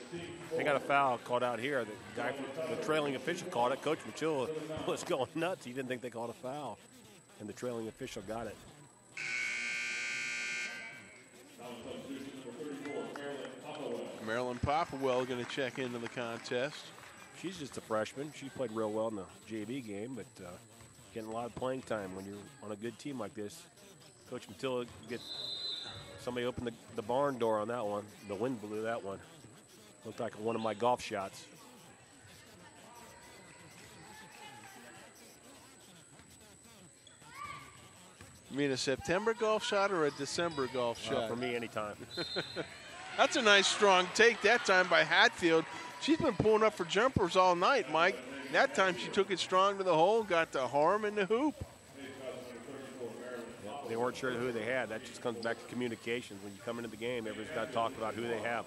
They got a foul called out here. The guy, the trailing official called it. Coach Machilla was going nuts. He didn't think they called a foul, and the trailing official got it. Marilyn Popplewell going to check into the contest. She's just a freshman. She played real well in the JV game, but getting a lot of playing time when you're on a good team like this. Coach Machilla get somebody opened the barn door on that one. The wind blew that one. Looked like one of my golf shots. You mean a September golf shot or a December golf shot? For me, anytime. That's a nice strong take that time by Hatfield. She's been pulling up for jumpers all night, Mike. That time she took it strong to the hole, got the harm in the hoop. Yeah, they weren't sure who they had. That just comes back to communications. When you come into the game, everybody's got to talk about who they have.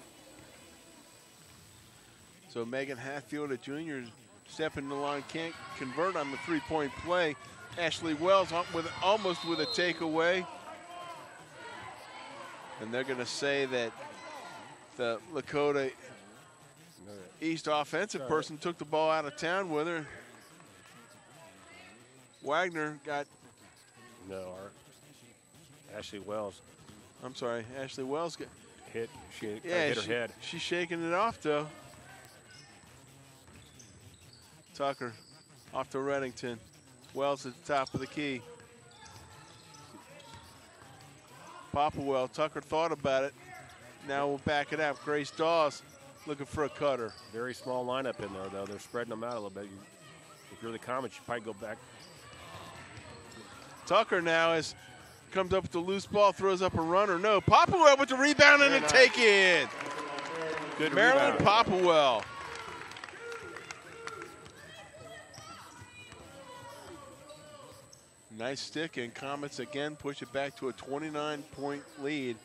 So Megan Hatfield, a junior, stepping the line, can't convert on the three-point play. Ashley Wells almost with a takeaway. And they're going to say that the Lakota East offensive person took the ball out of town with her. Wagner got... No, Ashley Wells. I'm sorry, Ashley Wells got... Hit, she hit her head. She's shaking it off, though. Tucker off to Reddington. Wells at the top of the key. Popplewell, Tucker thought about it. Now we'll back it up. Grace Dawes looking for a cutter. Very small lineup in there, though. They're spreading them out a little bit. If you're the Comets, you probably go back. Tucker now comes up with the loose ball, throws up a runner. No, Popplewell with the rebound and a take in. Good Marilyn rebound. Popplewell. Nice stick, and Comets again push it back to a 29-point lead.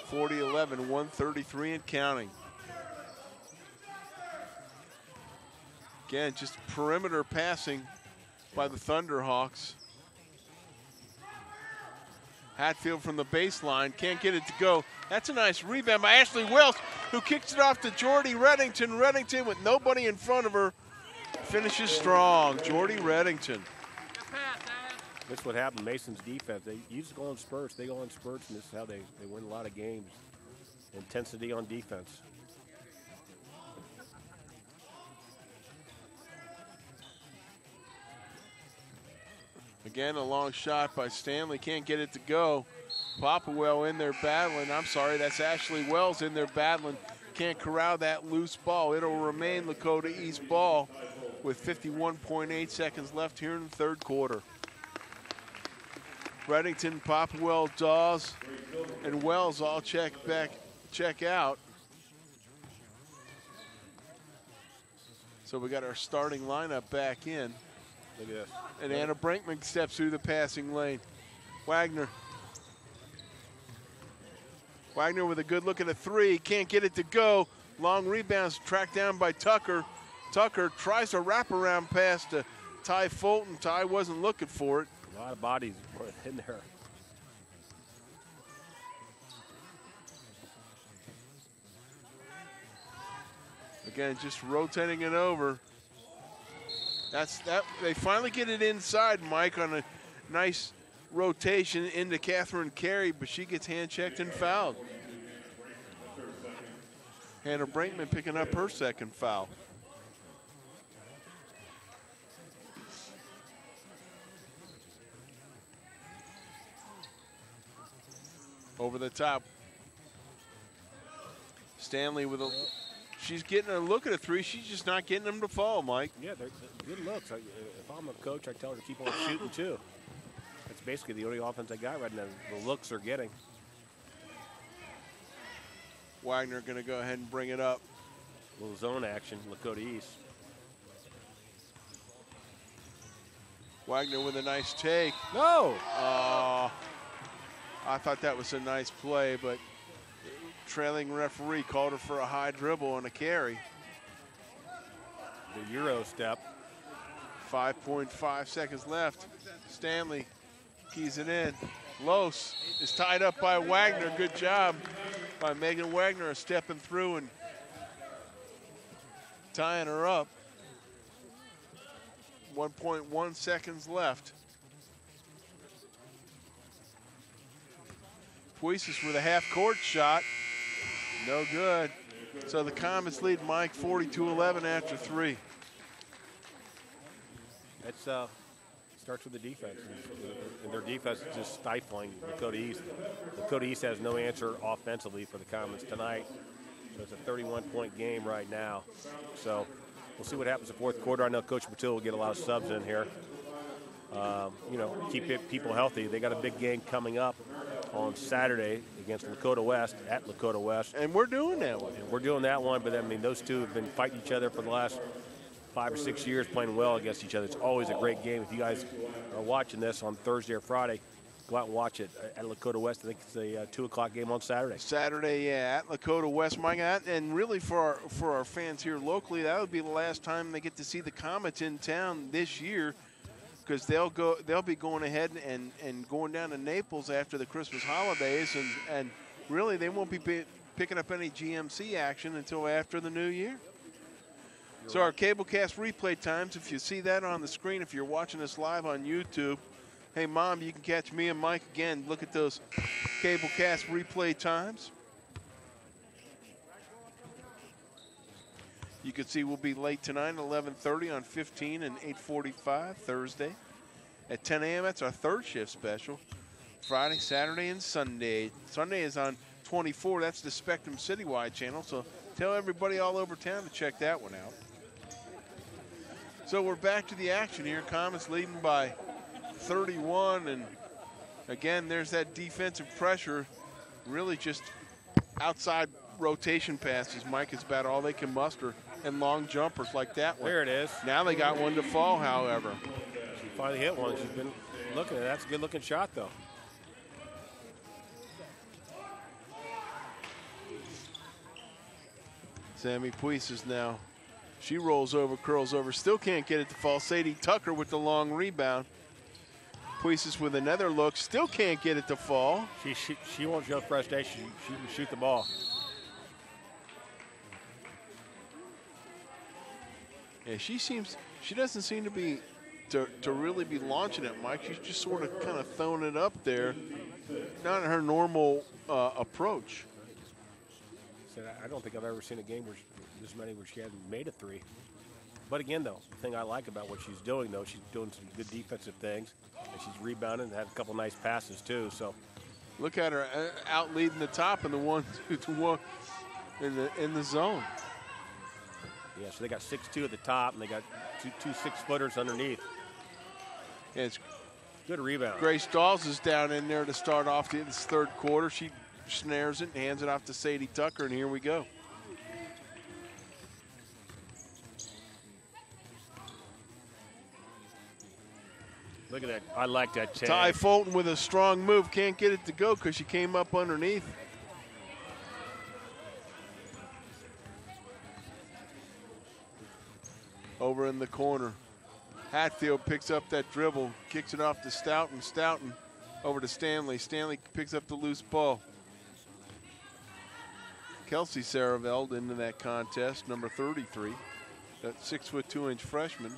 40-11, 133 and counting. Again, just perimeter passing by the Thunderhawks. Hatfield from the baseline, can't get it to go. That's a nice rebound by Ashley Wells, who kicks it off to Jordy Reddington. Reddington with nobody in front of her finishes strong. Jordy Reddington. That's what happened. Mason's defense. They used to go in spurts. They go in spurts, and this is how they win a lot of games. Intensity on defense. Again, a long shot by Stanley. Can't get it to go. Popplewell in there battling. I'm sorry, that's Ashley Wells in there battling. Can't corral that loose ball. It'll remain Lakota East ball with 51.8 seconds left here in the third quarter. Reddington, Popplewell, Dawes, and Wells all check out. So we got our starting lineup back in. Look at this. And Anna Brinkman steps through the passing lane. Wagner with a good look at a three. Can't get it to go. Long rebounds tracked down by Tucker. Tucker tries a wraparound pass to Ty Fulton. Ty wasn't looking for it. A lot of bodies in there. Again, just rotating it over. They finally get it inside, Mike, on a nice rotation into Catherine Carey, but she gets hand-checked and fouled. Hannah Brinkman picking up her second foul. Over the top. Stanley with she's getting a look at a three. She's just not getting them to fall, Mike. Yeah, they're good looks. If I'm a coach, I tell her to keep on shooting too. That's basically the only offense I got right now. The looks they're getting. Wagner going to go ahead and bring it up. A little zone action, Lakota East. Wagner with a nice take. No! I thought that was a nice play, but trailing referee called her for a high dribble and a carry. The Euro step. 5.5 seconds left. Stanley keys it in. Los is tied up by Wagner. Good job by Megan Wagner stepping through and tying her up. 1.1 seconds left. Puisis with a half-court shot. No good. So the Comets lead Mike 42-11 after 3. That's starts with the defense. And their defense is just stifling Lakota East. Lakota East has no answer offensively for the Comets tonight. So it's a 31-point game right now. So we'll see what happens in the fourth quarter. I know Coach Patil will get a lot of subs in here. You know, keep people healthy. They got a big game coming up on Saturday against Lakota West, at Lakota West. And we're doing that one. And we're doing that one, but I mean, those two have been fighting each other for the last 5 or 6 years, playing well against each other. It's always a great game. If you guys are watching this on Thursday or Friday, go out and watch it at Lakota West. I think it's a 2 o'clock game on Saturday. Saturday, yeah, at Lakota West, Mike. And really for our fans here locally, that would be the last time they get to see the Comets in town this year, because they'll be going ahead and going down to Naples after the Christmas holidays, and really they won't be picking up any GMC action until after the new year. So our Cablecast replay times, if you see that on the screen, if you're watching us live on YouTube, hey, Mom, you can catch me and Mike again. Look at those Cablecast replay times. You can see we'll be late tonight, 11:30 on 15 and 8:45 Thursday. At 10 a.m., that's our third shift special. Friday, Saturday, and Sunday. Sunday is on 24. That's the Spectrum Citywide channel, so tell everybody all over town to check that one out. So we're back to the action here. Comets leading by 31, and again, there's that defensive pressure. Really just outside rotation passes. Mike, is about all they can muster, and long jumpers like that one. There it is. Now they got one to fall, however. She finally hit one. She's been looking at it. That's a good-looking shot, though. Sammy Puisis now. She rolls over, curls over, still can't get it to fall. Sadie Tucker with the long rebound. Puisis with another look, still can't get it to fall. She won't show frustration. She can shoot the ball. Yeah, she doesn't seem to be to really be launching it, Mike. She's just sort of kind of throwing it up there, not in her normal approach. I don't think I've ever seen a game where this many where she hasn't made a three. But again, though, the thing I like about what she's doing, though, she's doing some good defensive things, and she's rebounding and had a couple nice passes too. So, look at her out leading the top in the 1-2-1 in the zone. Yeah, so they got 6'2" at the top, and they got two 6-footers underneath. Yeah, it's good rebound. Grace Dawes is down in there to start off this third quarter. She snares it and hands it off to Sadie Tucker, and here we go. Look at that. I like that tag. Ty Fulton with a strong move. Can't get it to go because she came up underneath. Over in the corner. Hatfield picks up that dribble, kicks it off to Stoughton. Stoughton over to Stanley. Stanley picks up the loose ball. Kelsey Saraveld into that contest, number 33. That 6'2" freshman.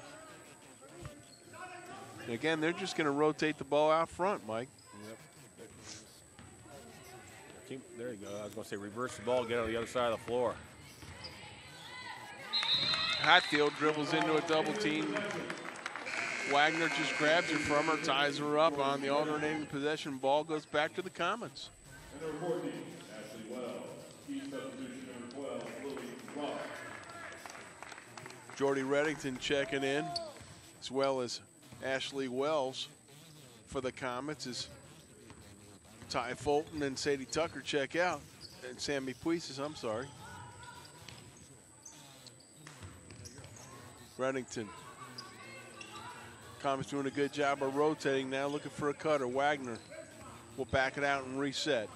And again, they're just going to rotate the ball out front, Mike. Yep. There you go. I was going to say reverse the ball, get on the other side of the floor. Hatfield dribbles into a double team. Wagner just grabs it from her, ties her up on the alternating possession. Ball goes back to the Comets. Jordy Reddington checking in, as well as Ashley Wells for the Comets, as Ty Fulton and Sadie Tucker check out. and Sammy Puises, I'm sorry. Reddington. Comets doing a good job of rotating now, looking for a cutter. Wagner will back it out and reset.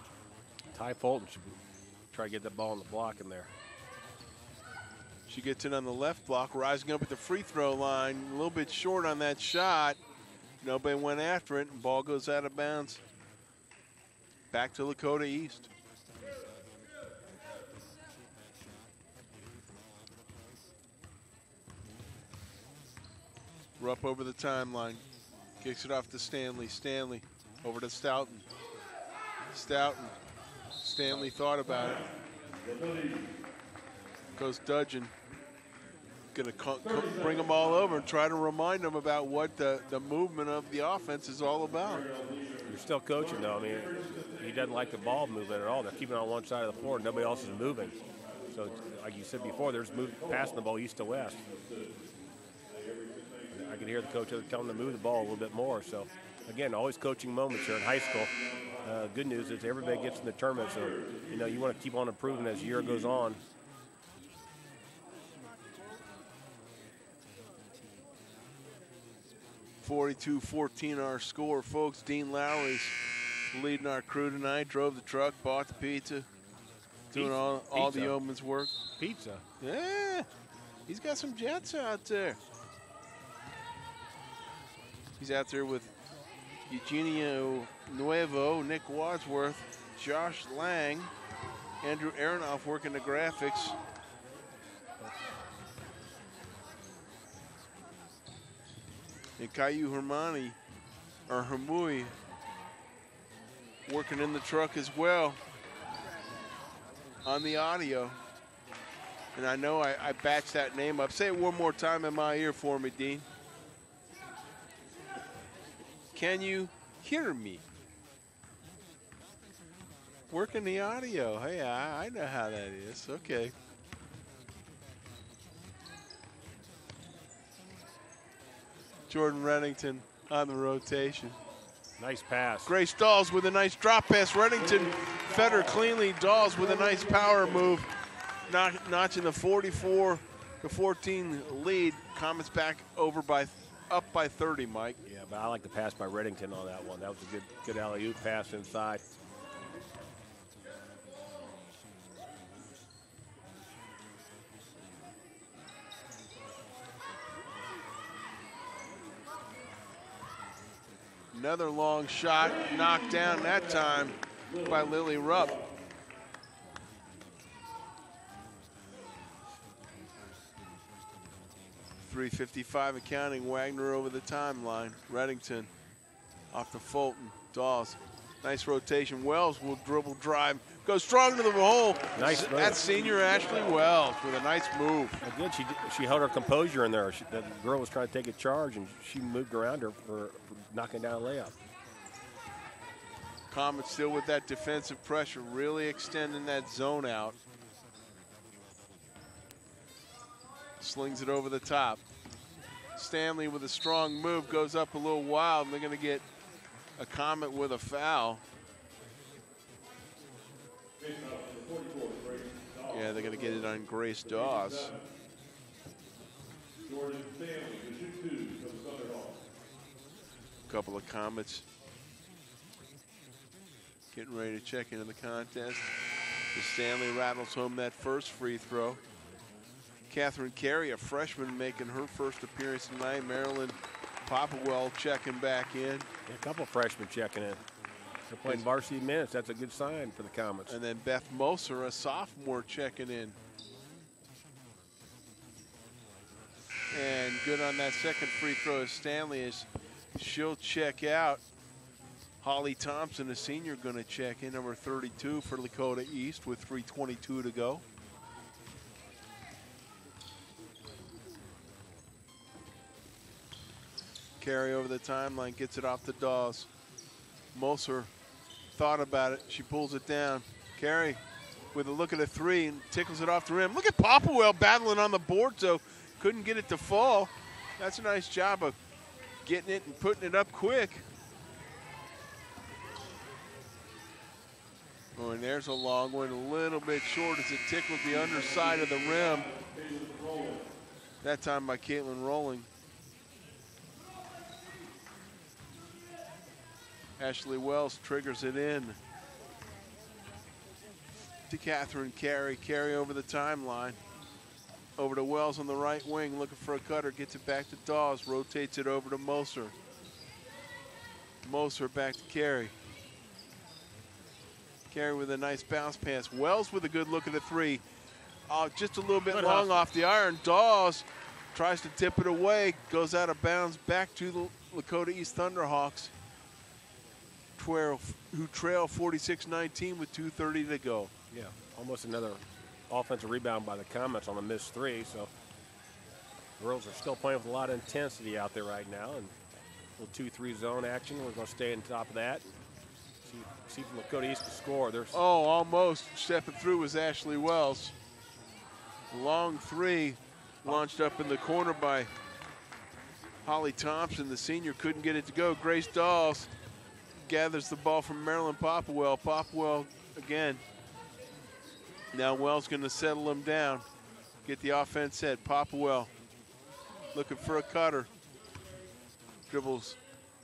Ty Fulton should try to get that ball in the block in there. She gets it on the left block, rising up at the free throw line. A little bit short on that shot. Nobody went after it, and ball goes out of bounds. Back to Lakota East. Rupp over the timeline. Kicks it off to Stanley. Stanley over to Stoughton. Stoughton. Stanley thought about it. Goes Dudgeon. Going to bring them all over and try to remind them about what the movement of the offense is all about. You're still coaching, though. I mean, he doesn't like the ball movement at all. They're keeping it on one side of the floor. Nobody else is moving. So, like you said before, there's passing the ball east to west. I can hear the coach telling them to move the ball a little bit more. So, again, always coaching moments here in high school. Good news is everybody gets in the tournament, so, you know, you want to keep on improving as the year goes on. (42-14) our score, folks. Dean Lowry's leading our crew tonight. Drove the truck, bought the pizza, doing all the yeoman's work. Pizza? Yeah, he's got some jets out there. He's out there with Eugenio Nuevo, Nick Wadsworth, Josh Lang, Andrew Aronoff working the graphics. And Caillou Hermui working in the truck as well on the audio. And I know I batched that name up. Say it one more time in my ear for me, Dean. Can you hear me? Working the audio. Hey, I know how that is. Okay. Jordan Reddington on the rotation. Nice pass. Grace Dawes with a nice drop pass. Reddington fed her cleanly. Dawes with a nice power move, notching the 44-14 lead. Comets back up by 30, Mike. Yeah, but I like the pass by Reddington on that one. That was a good alley-oop pass inside. Another long shot, knocked down that time by Lily Rupp. .355 accounting. Wagner over the timeline. Reddington off to Fulton. Dawes. Nice rotation. Wells will dribble drive. Goes strong to the hole. Nice move. That's senior Ashley Wells with a nice move. Good. She held her composure in there. The girl was trying to take a charge, and she moved around her for knocking down a layup. Comets still with that defensive pressure, really extending that zone out. Slings it over the top. Stanley with a strong move, goes up a little wild, and they're going to get a Comet with a foul. Yeah, they're going to get it on Grace Dawes. A couple of Comets getting ready to check into the contest. As Stanley rattles home that first free throw. Catherine Carey, a freshman, making her first appearance tonight. Marilyn Popplewell checking back in. A couple freshmen checking in. They're playing varsity minutes. That's a good sign for the Comets. And then Beth Moser, a sophomore, checking in. And good on that second free throw. Stanley, as she'll check out. Holly Thompson, a senior, going to check in, number 32 for Lakota East with 3:22 to go. Carry over the timeline, gets it off the Dawes. Moser thought about it. She pulls it down. Carey with a look at a three and tickles it off the rim. Look at Popplewell battling on the board, so couldn't get it to fall. That's a nice job of getting it and putting it up quick. Oh, and there's a long one, a little bit short as it tickled the underside of the rim. That time by Caitlin Rowling. Ashley Wells triggers it in to Catherine Carey. Carey over the timeline. Over to Wells on the right wing, looking for a cutter. Gets it back to Dawes, rotates it over to Moser. Moser back to Carey. Carey with a nice bounce pass. Wells with a good look at the three. Just a little bit long off the iron. Dawes tries to tip it away, goes out of bounds back to the Lakota East Thunderhawks, who trail 46-19 with 2:30 to go. Yeah, almost another offensive rebound by the Comets on the missed three. So girls are still playing with a lot of intensity out there right now, and a little 2-3 zone action. We're going to stay on top of that. See if Lakota East can score. Almost stepping through was Ashley Wells. Long three launched up in the corner by Holly Thompson. The senior couldn't get it to go. Grace Dawes gathers the ball from Marilyn Popwell. Popwell again. Now Wells going to settle him down, get the offense set. Popwell looking for a cutter. Dribbles,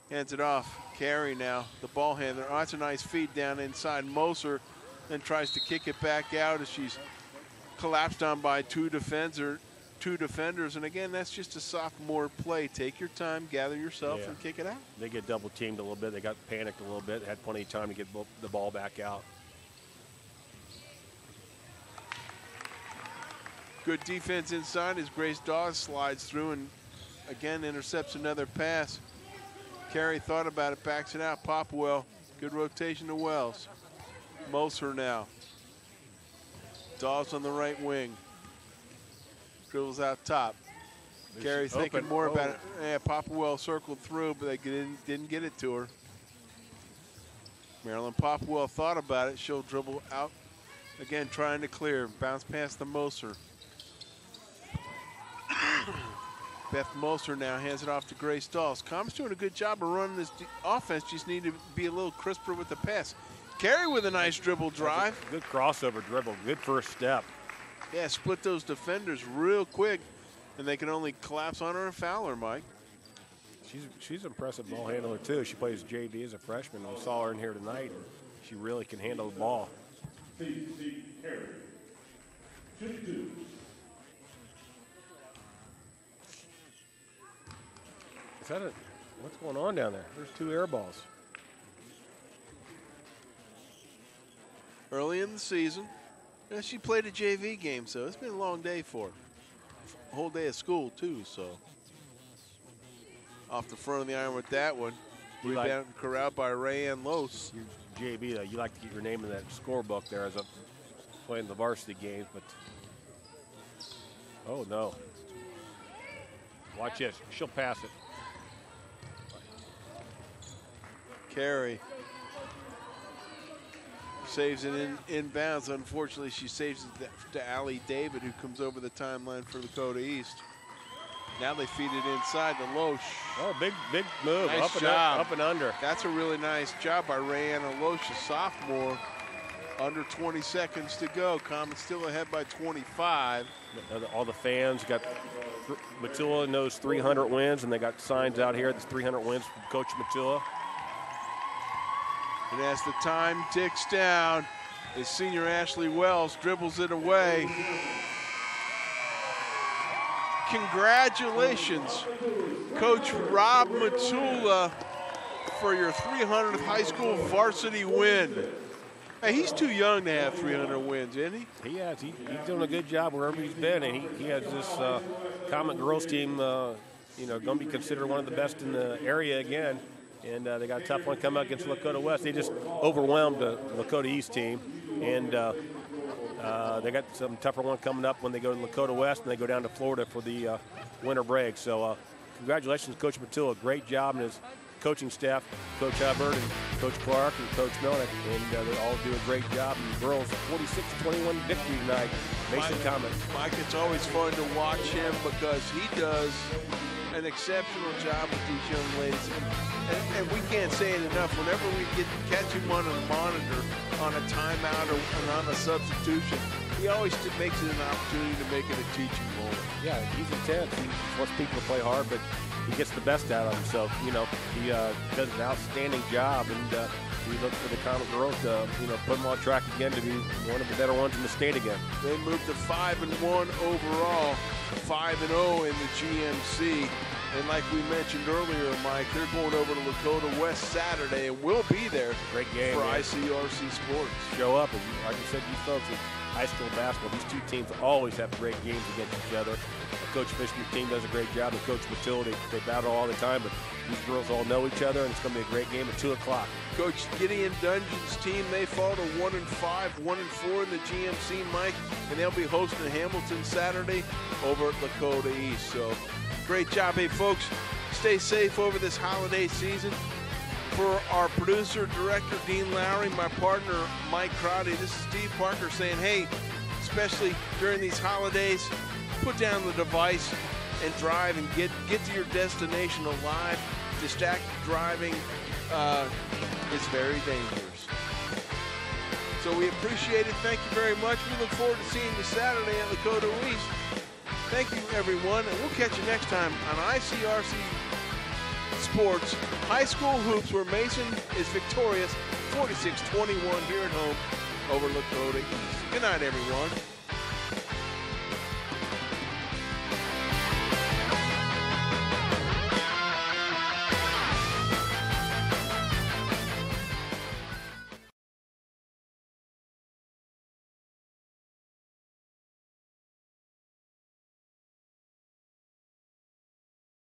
hands it off. Carey now, the ball handler. Oh, that's a nice feed down inside. Moser then tries to kick it back out as she's collapsed on by two defenders. And again, that's just a sophomore play. Take your time, gather yourself, and kick it out. They get double teamed a little bit. They got panicked a little bit. Had plenty of time to get the ball back out. Good defense inside as Grace Dawes slides through and again intercepts another pass. Carey thought about it, backs it out. Popwell, good rotation to Wells. Moser now. Dawes on the right wing. Dribbles out top. Carey thinking more about it. Yeah, Popwell circled through, but they didn't get it to her. Marilyn Popwell thought about it. She'll dribble out again, trying to clear. Bounce past the Moser. Beth Moser now hands it off to Grace Dawes. Com's doing a good job of running this offense. Just need to be a little crisper with the pass. Carey with a nice dribble drive. Good crossover dribble. Good first step. Yeah, split those defenders real quick, and they can only collapse on her and foul her, Mike. She's an impressive ball handler, too. She plays JV as a freshman. We saw her in here tonight, and she really can handle the ball. What's going on down there? There's two air balls. Early in the season, yeah, she played a JV game, so it's been a long day for her. A whole day of school, too, so. Off the front of the iron with that one. Rebound corralled by Rayanne Los. JV, though, you like to get your name in that scorebook there as I'm playing the varsity games, but. Oh, no. Watch this. She'll pass it. Carey saves it in bounds. Unfortunately, she saves it to Allie David, who comes over the timeline for Lakota East. Now they feed it inside to Loesch. Oh, big move. Nice job. Up and under. That's a really nice job by Rayanna Loesch, a sophomore. Under 20 seconds to go. Comets still ahead by 25. All the fans got Matula knows 300 wins, and they got signs out here. That's 300 wins from Coach Matula. And as the time ticks down, is senior Ashley Wells dribbles it away. Congratulations, Coach Rob Matula, for your 300th high school varsity win. Hey, he's too young to have 300 wins, isn't he? He has. He's doing a good job wherever he's been, and he has this Comet girls team, going to be considered one of the best in the area again. And they got a tough one coming up against Lakota West. They just overwhelmed the Lakota East team, and they got some tougher one coming up when they go to Lakota West and they go down to Florida for the winter break. So congratulations, Coach Matula. Great job, and his coaching staff, Coach Hubbard and Coach Clark and Coach Melnick, and they all do a great job. And the girls, a 46-21 victory tonight. Mason Comets. Mike, it's always fun to watch him because he does an exceptional job with these young ladies. And we can't say it enough. Whenever we catch him on a monitor, on a timeout, or on a substitution, he always makes it an opportunity to make it a teaching moment. Yeah, he's intense. He wants people to play hard, but he gets the best out of them. So, he does an outstanding job, and we look for the Common Girls to, put them on track again to be one of the better ones in the state again. They moved to 5-1 overall, 5-0 in the GMC. And like we mentioned earlier, Mike, they're going over to Lakota West Saturday, and we'll be there. Great game for man. ICRC Sports. Show up, and like you said, these folks in high school basketball, these two teams always have great games against each other. Coach Fishman's team does a great job, and Coach Matilda, they battle all the time, but these girls all know each other, and it's going to be a great game at 2 o'clock. Coach Gideon Dungeon's team, they fall to 1-5, 1-4 in the GMC, Mike, and they'll be hosting Hamilton Saturday over at Lakota East. So, great job. Hey, folks, stay safe over this holiday season. For our producer, director, Dean Lowry, my partner, Mike Crowdy, this is Steve Parker saying, hey, especially during these holidays, put down the device and drive and get to your destination alive. Distracted driving is very dangerous. So we appreciate it. Thank you very much. We look forward to seeing you Saturday at Lakota East. Thank you, everyone, and we'll catch you next time on ICRC Sports High School Hoops, where Mason is victorious 46-21 here at home over Lakota East. Good night, everyone.